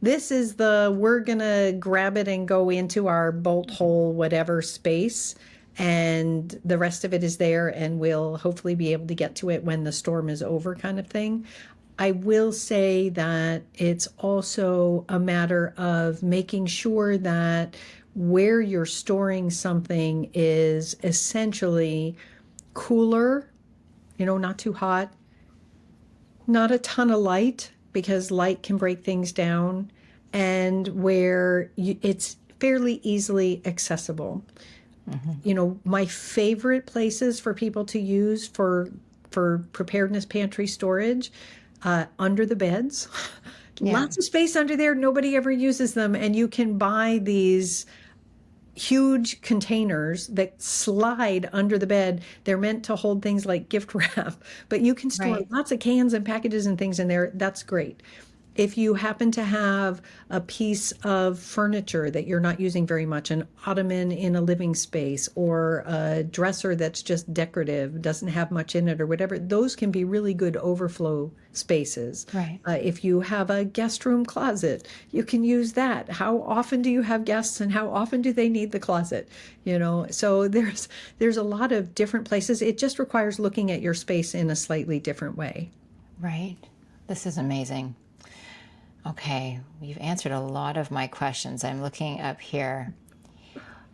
this is we're going to grab it and go into our bolt hole, whatever space. And the rest of it is there, and we'll hopefully be able to get to it when the storm is over, kind of thing. I will say that it's also a matter of making sure that where you're storing something is essentially cooler, not too hot, not a ton of light because light can break things down, and where it's fairly easily accessible. My favorite places for people to use for preparedness pantry storage, under the beds. Yeah. Lots of space under there. Nobody ever uses them. And you can buy these huge containers that slide under the bed. They're meant to hold things like gift wrap, but you can store Right. lots of cans and packages and things in there. That's great. If you happen to have a piece of furniture that you're not using very much, an ottoman in a living space, or a dresser that's just decorative, doesn't have much in it or whatever, those can be really good overflow spaces. Right. If you have a guest room closet, you can use that. How often do you have guests, and how often do they need the closet? So there's a lot of different places. It just requires looking at your space in a slightly different way. Right. This is amazing. Okay, you've answered a lot of my questions. I'm looking up here.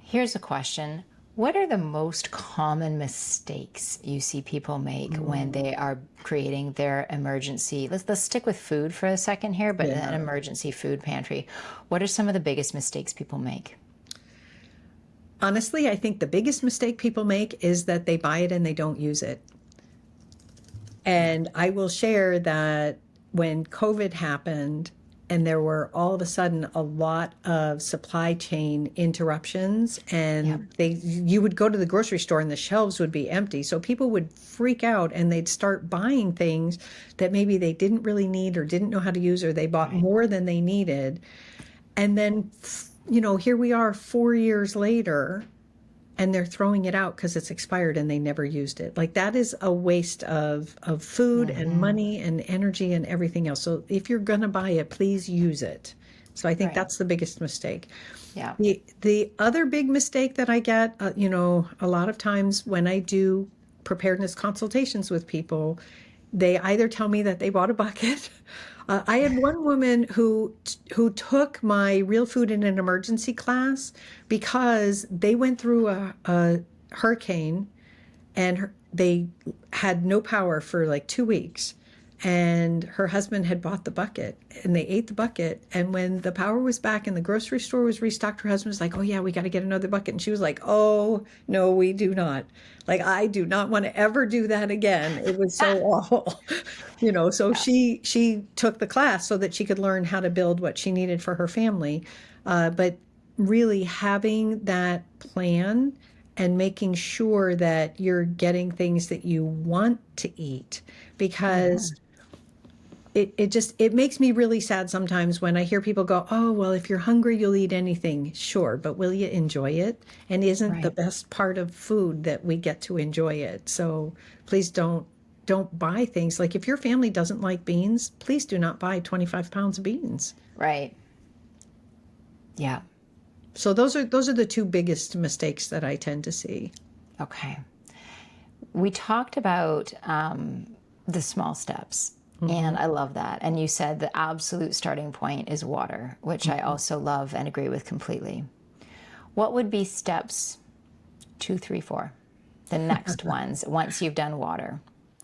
Here's a question. What are the most common mistakes you see people make when they are creating their emergency? Let's stick with food for a second here, but an Yeah. emergency food pantry. What are some of the biggest mistakes people make? Honestly, I think the biggest mistake people make is that they buy it and they don't use it. Yeah. And I will share that when COVID happened and there were all of a sudden a lot of supply chain interruptions, Yeah. and you would go to the grocery store and the shelves would be empty. So people would freak out and they'd start buying things that maybe they didn't really need or didn't know how to use, or they bought Right. more than they needed. And then, here we are 4 years later, and they're throwing it out because it's expired and they never used it. Like, that is a waste of food and Mm-hmm. money and energy and everything else. So if you're going to buy it, please use it. So I think Right. that's the biggest mistake. Yeah. The other big mistake that I get, a lot of times when I do preparedness consultations with people, they either tell me that they bought a bucket. I had one woman who took my real food in an emergency class because they went through a hurricane, and they had no power for like 2 weeks. And her husband had bought the bucket, and they ate the bucket. And when the power was back and the grocery store was restocked, her husband was like, "Oh, yeah, we got to get another bucket." And she was like, "Oh, no, we do not. Like, I do not want to ever do that again. It was so awful." So Yeah. she took the class so that she could learn how to build what she needed for her family. But really having that plan and making sure that you're getting things that you want to eat, because Mm-hmm. it makes me really sad sometimes when I hear people go, "Oh, well, if you're hungry, you'll eat anything." Sure, but will you enjoy it? And isn't the Right. best part of food that we get to enjoy it? So please don't buy things. Like, if your family doesn't like beans, please do not buy 25 pounds of beans. Right. Yeah. So those are the two biggest mistakes that I tend to see. Okay. We talked about the small steps, Mm-hmm. and I love that. And you said the absolute starting point is water, which I also love and agree with completely. What would be steps 2, 3, 4? The next ones, once you've done water.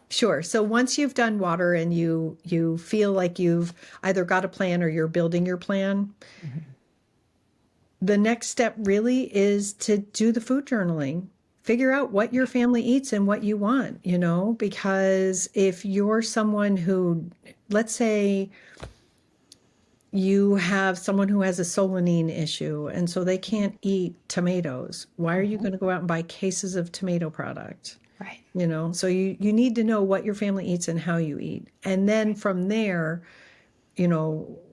Sure. So once you've done water and you feel like you've either got a plan or you're building your plan, Mm-hmm. the next step really is to do the food journaling. Figure out what your family eats and what you want, because if you're someone who, let's say you have someone who has a solanine issue and so they can't eat tomatoes, why are you Mm-hmm. going to go out and buy cases of tomato product? Right. So you need to know what your family eats and how you eat. And then from there,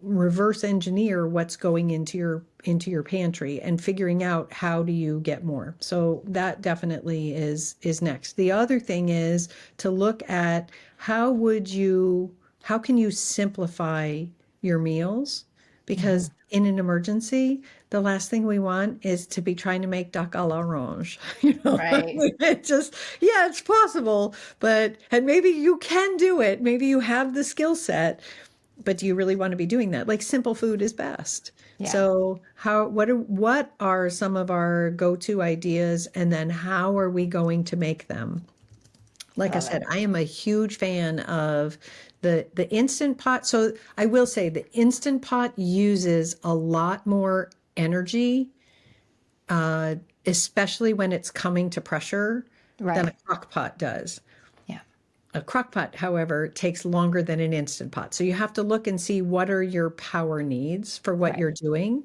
reverse engineer what's going into your pantry and figuring out how do you get more. So that definitely is next. The other thing is to look at how can you simplify your meals? Because in an emergency, the last thing we want is to be trying to make duck à l'orange. Right. It just, yeah, it's possible, and maybe you can do it. Maybe you have the skill set, but do you really want to be doing that? Like, simple food is best. Yeah. So what are some of our go-to ideas, and then how are we going to make them? Like I Love said, it. I am a huge fan of the Instant Pot. So I will say the Instant Pot uses a lot more energy, especially when it's coming to pressure, than a Right. crock pot does. Yeah. A crock pot, however, takes longer than an Instant Pot. So you have to look and see what are your power needs for what Right. you're doing.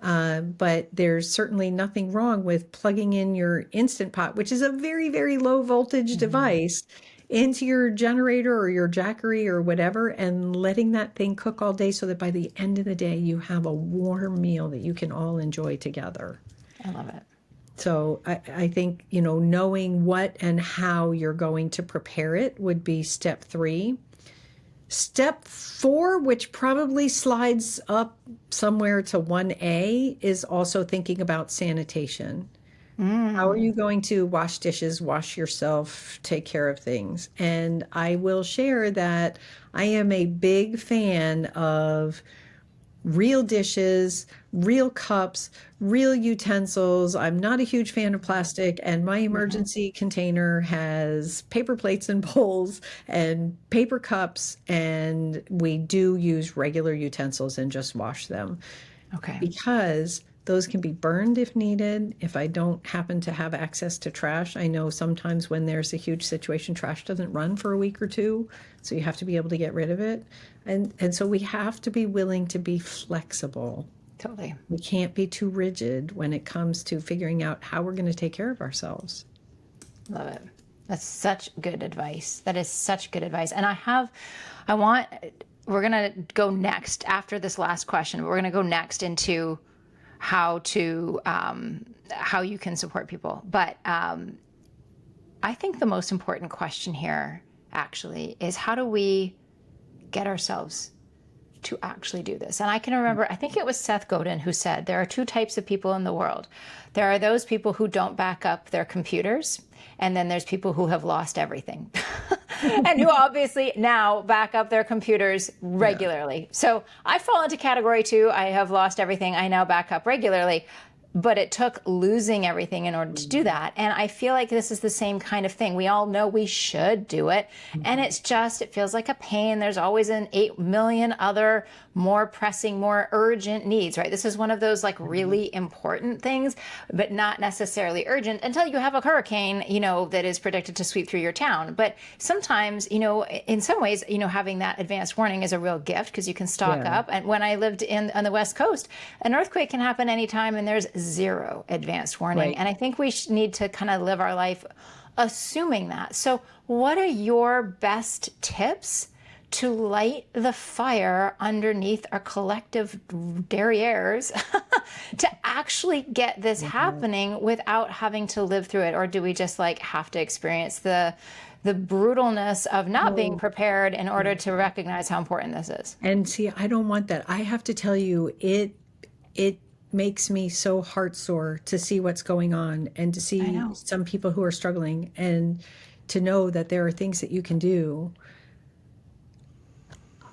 But there's certainly nothing wrong with plugging in your Instant Pot, which is a very, very low voltage device, into your generator or your jackery or whatever, and letting that thing cook all day so that by the end of the day, you have a warm meal that you can all enjoy together. I love it. So I think, knowing what and how you're going to prepare it would be step 3. Step 4, which probably slides up somewhere to 1A, is also thinking about sanitation. How are you going to wash dishes, wash yourself, take care of things? And I will share that I am a big fan of real dishes, real cups, real utensils. I'm not a huge fan of plastic, and my emergency container has paper plates and bowls and paper cups, and we do use regular utensils and just wash them Okay. because those can be burned if needed. If I don't happen to have access to trash, I know sometimes when there's a huge situation, trash doesn't run for a week or two, so you have to be able to get rid of it. And so we have to be willing to be flexible. Totally. We can't be too rigid when it comes to figuring out how we're going to take care of ourselves. Love it. That's such good advice. That is such good advice. And we're going to go next after this last question. We're going to go next into how you can support people. But I think the most important question here actually is, how do we get ourselves to actually do this? And I can remember, I think it was Seth Godin who said, there are 2 types of people in the world. There are those people who don't back up their computers, and then there's people who have lost everything and who obviously now back up their computers regularly. Yeah. So I fall into category 2. I have lost everything. I now back up regularly. But it took losing everything in order to do that. And I feel like this is the same kind of thing. We all know we should do it. And it feels like a pain. There's always 8 million other more pressing, more urgent needs, right? This is one of those like really important things, but not necessarily urgent until you have a hurricane, that is predicted to sweep through your town. But sometimes, in some ways, having that advanced warning is a real gift because you can stock up. And when I lived on the West Coast, an earthquake can happen anytime and there's 0 advanced warning. Right. And I think we need to kind of live our life assuming that. So what are your best tips to light the fire underneath our collective derrieres to actually get this happening without having to live through it? Or do we just have to experience the brutalness of not being prepared in order to recognize how important this is? And see, I don't want that. I have to tell you, it makes me so heart sore to see what's going on and to see some people who are struggling, and to know that there are things that you can do.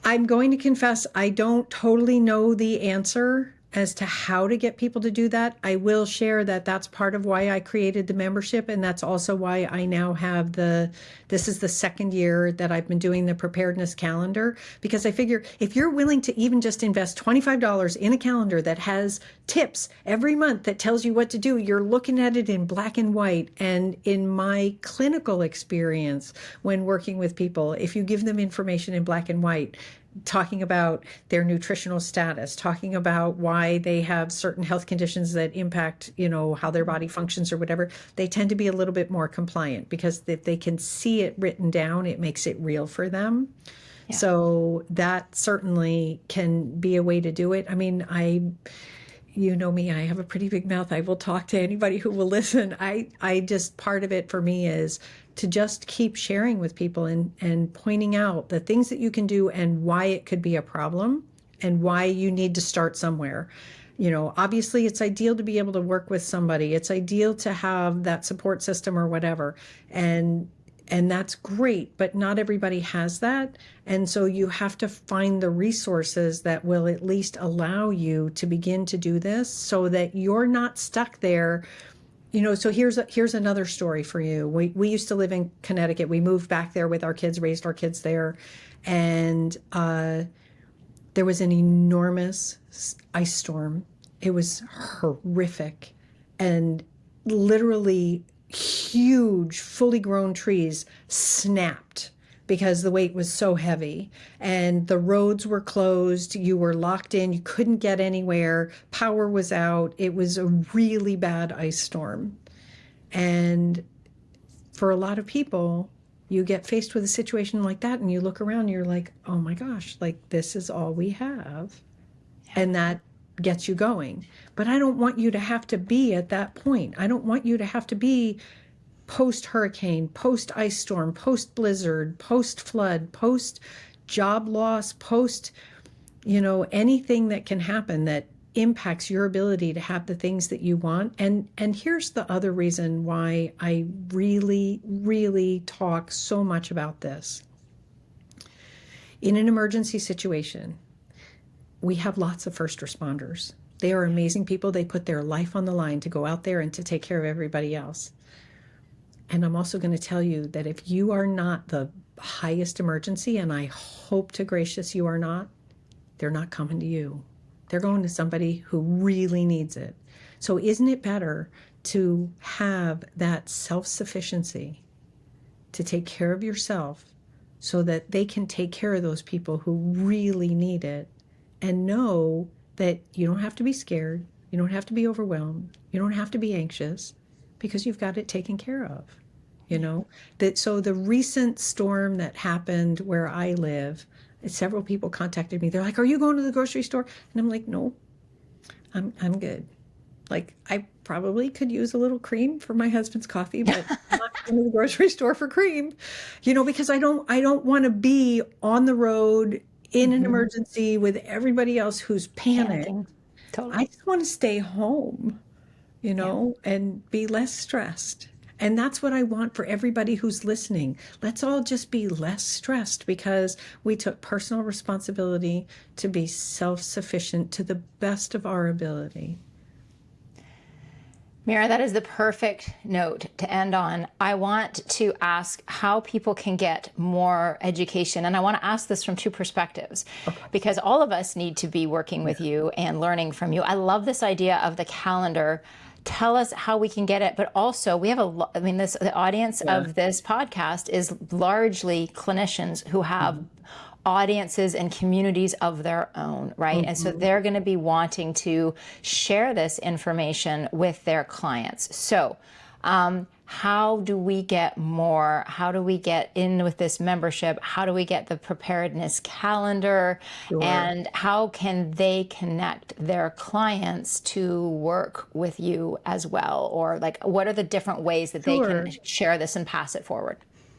I'm going to confess, I don't totally know the answer as to how to get people to do that. I will share that that's part of why I created the membership, and that's also why I now have this is the 2nd year that I've been doing the preparedness calendar, because I figure if you're willing to even just invest $25 in a calendar that has tips every month that tells you what to do, you're looking at it in black and white. And in my clinical experience, when working with people, if you give them information in black and white, talking about their nutritional status, talking about why they have certain health conditions that impact, how their body functions or whatever, they tend to be a little bit more compliant, because if they can see it written down, it makes it real for them. So that certainly can be a way to do it. I mean, you know me, I have a pretty big mouth. I will talk to anybody who will listen. I just, part of it for me is to just keep sharing with people and pointing out the things that you can do and why it could be a problem and why you need to start somewhere. Obviously it's ideal to be able to work with somebody. It's ideal to have that support system or whatever. And that's great, but not everybody has that. And so you have to find the resources that will at least allow you to begin to do this so that you're not stuck there. So here's another story for you. We used to live in Connecticut. We moved back there with our kids, raised our kids there. And there was an enormous ice storm. It was horrific. And literally huge, fully grown trees snapped because the weight was so heavy. And the roads were closed. You were locked in. You couldn't get anywhere. Power was out. It was a really bad ice storm. And for a lot of people, you get faced with a situation like that and you look around and you're like, oh my gosh, like this is all we have. And that gets you going. But I don't want you to have to be at that point. I don't want you to have to be post hurricane, post ice storm, post blizzard, post flood, post job loss, post, anything that can happen that impacts your ability to have the things that you want. And here's the other reason why I really, really talk so much about this. In an emergency situation, we have lots of first responders. They are amazing people. They put their life on the line to go out there and to take care of everybody else. And I'm also going to tell you that if you are not the highest emergency, and I hope to gracious you are not, they're not coming to you. They're going to somebody who really needs it. So isn't it better to have that self-sufficiency to take care of yourself so that they can take care of those people who really need it? And know that you don't have to be scared, you don't have to be overwhelmed, you don't have to be anxious because you've got it taken care of, So the recent storm that happened where I live, several people contacted me. They're like, are you going to the grocery store? And I'm like, no, I'm good. Like, I probably could use a little cream for my husband's coffee, but I'm not going to the grocery store for cream, because I don't want to be on the road in an emergency with everybody else who's panicked. Totally. I just want to stay home, and be less stressed. And that's what I want for everybody who's listening. Let's all just be less stressed because we took personal responsibility to be self-sufficient to the best of our ability. Mira, that is the perfect note to end on. I want to ask how people can get more education. And I want to ask this from two perspectives, because all of us need to be working with you and learning from you. I love this idea of the calendar. Tell us how we can get it, but also we have the audience of this podcast is largely clinicians who have audiences and communities of their own, right? And so they're going to be wanting to share this information with their clients. So how do we get more? How do we get in with this membership? How do we get the preparedness calendar? Sure. And how can they connect their clients to work with you as well? Or what are the different ways that they can share this and pass it forward?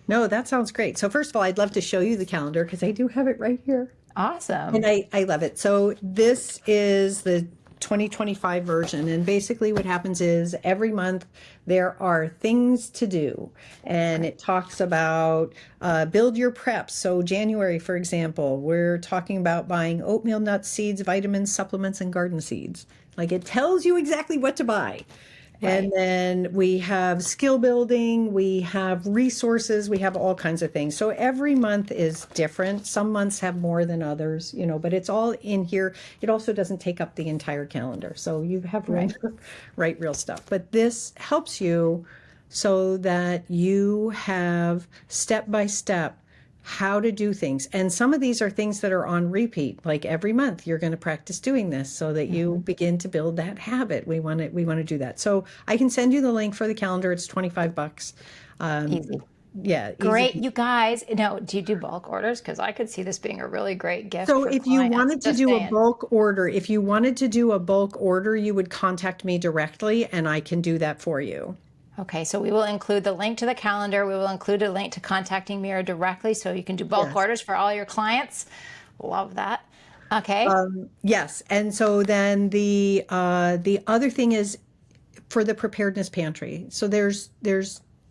No, that sounds great. So first of all, I'd love to show you the calendar because I do have it right here. Awesome. And I love it. So this is the 2025 version. And basically what happens is every month there are things to do. And it talks about build your preps. So January, for example, we're talking about buying oatmeal, nuts, seeds, vitamins, supplements, and garden seeds. It tells you exactly what to buy. And then we have skill building, we have resources, we have all kinds of things. So every month is different. Some months have more than others, but it's all in here. It also doesn't take up the entire calendar. So you have room to write real stuff. But this helps you so that you have step by step how to do things. And some of these are things that are on repeat. Like every month you're going to practice doing this so that you begin to build that habit. We want to do that. So I can send you the link for the calendar. It's $25. Easy. Yeah, Great. easy. You guys, do you do bulk orders? Because I could see this being a really great gift So for if you clients. wanted to Just do a saying. bulk order, if you wanted to do a bulk order, you would contact me directly and I can do that for you. Okay, so we will include the link to the calendar. We will include a link to contacting Mira directly so you can do bulk Yes. orders for all your clients. Love that. Okay. Yes. And so then the other thing is for the preparedness pantry. So there's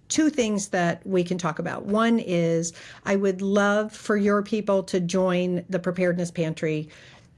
two things that we can talk about. One is I would love for your people to join the preparedness pantry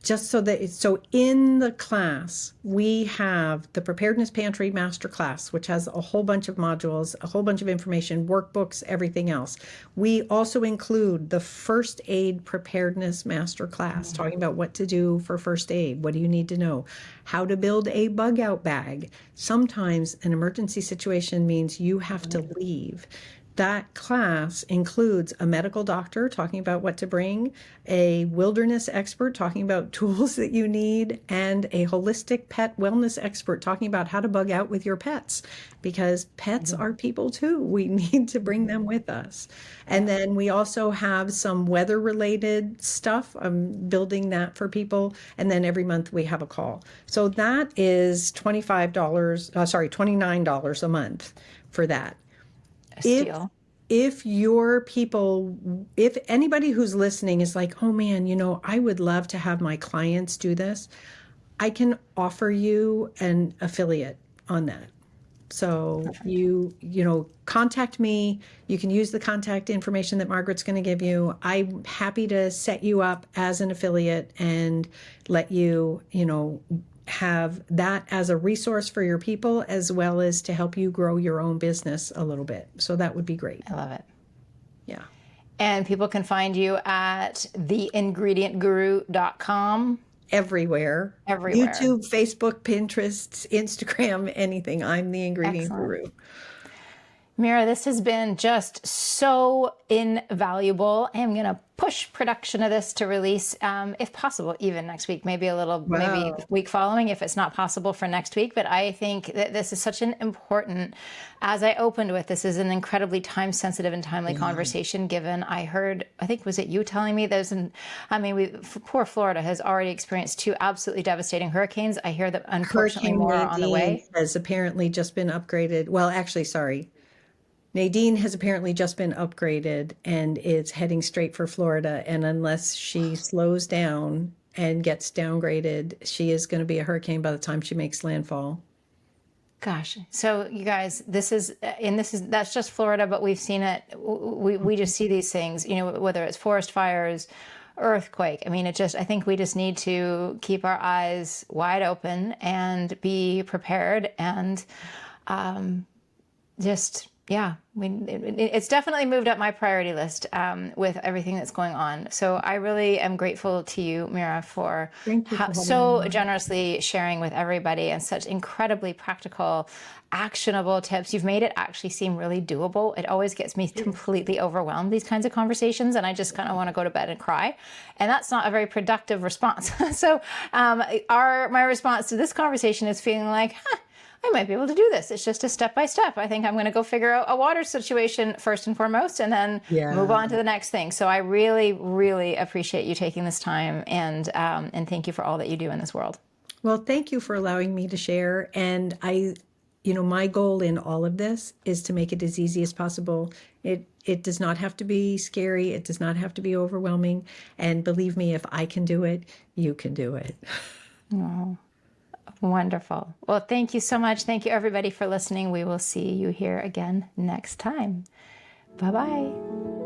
just so that so in the class we have the preparedness pantry master class, which has a whole bunch of modules, a whole bunch of information, workbooks, everything else. We also include the first aid preparedness master class, talking about what to do for first aid, what do you need to know, how to build a bug out bag. Sometimes an emergency situation means you have to leave. That class includes a medical doctor talking about what to bring, a wilderness expert talking about tools that you need, and a holistic pet wellness expert talking about how to bug out with your pets, because pets are people too. We need to bring them with us. And then we also have some weather related stuff. I'm building that for people. And then every month we have a call. So that is $29 a month for that. A If steal. if your people, if anybody who's listening is like, oh man, I would love to have my clients do this, I can offer you an affiliate on that. So Perfect. contact me. You can use the contact information that Margaret's going to give you. I'm happy to set you up as an affiliate and let you, have that as a resource for your people as well as to help you grow your own business a little bit. So that would be great. I love it. Yeah. And people can find you at theingredientguru.com Everywhere. everywhere. YouTube, Facebook, Pinterest, Instagram, anything. I'm the ingredient Excellent. guru. Mira, this has been just so invaluable. I am going to push production of this to release, if possible, even next week, maybe maybe the Wow. week following, if it's not possible for next week. But I think that this is such an important, as I opened with, this is an incredibly time sensitive and timely Yeah. conversation, given I heard, I think, was it you telling me poor Florida has already experienced two absolutely devastating hurricanes. I hear that unfortunately Hurricane more are on the Nadine way. has apparently just been upgraded. Well, actually, sorry. Nadine has apparently just been upgraded and it's heading straight for Florida. And unless she slows down and gets downgraded, she is going to be a hurricane by the time she makes landfall. Gosh, so you guys, that's just Florida, but we've seen it. We just see these things, whether it's forest fires, earthquake. I mean, I think we just need to keep our eyes wide open and be prepared and just yeah, it's definitely moved up my priority list with everything that's going on. So I really am grateful to you, Mira, for Thank you for having me so on. generously sharing with everybody and such incredibly practical, actionable tips. You've made it actually seem really doable. It always gets me completely overwhelmed, these kinds of conversations, and I just kind of want to go to bed and cry. And that's not a very productive response. So my response to this conversation is feeling like, I might be able to do this. It's just a step by step. I think I'm going to go figure out a water situation first and foremost, and then move Yeah. on to the next thing. So I really, really appreciate you taking this time, and thank you for all that you do in this world. Well, thank you for allowing me to share. And my goal in all of this is to make it as easy as possible. It does not have to be scary. It does not have to be overwhelming. And believe me, if I can do it, you can do it. Wonderful. Well, thank you so much. Thank you, everybody, for listening. We will see you here again next time. Bye bye.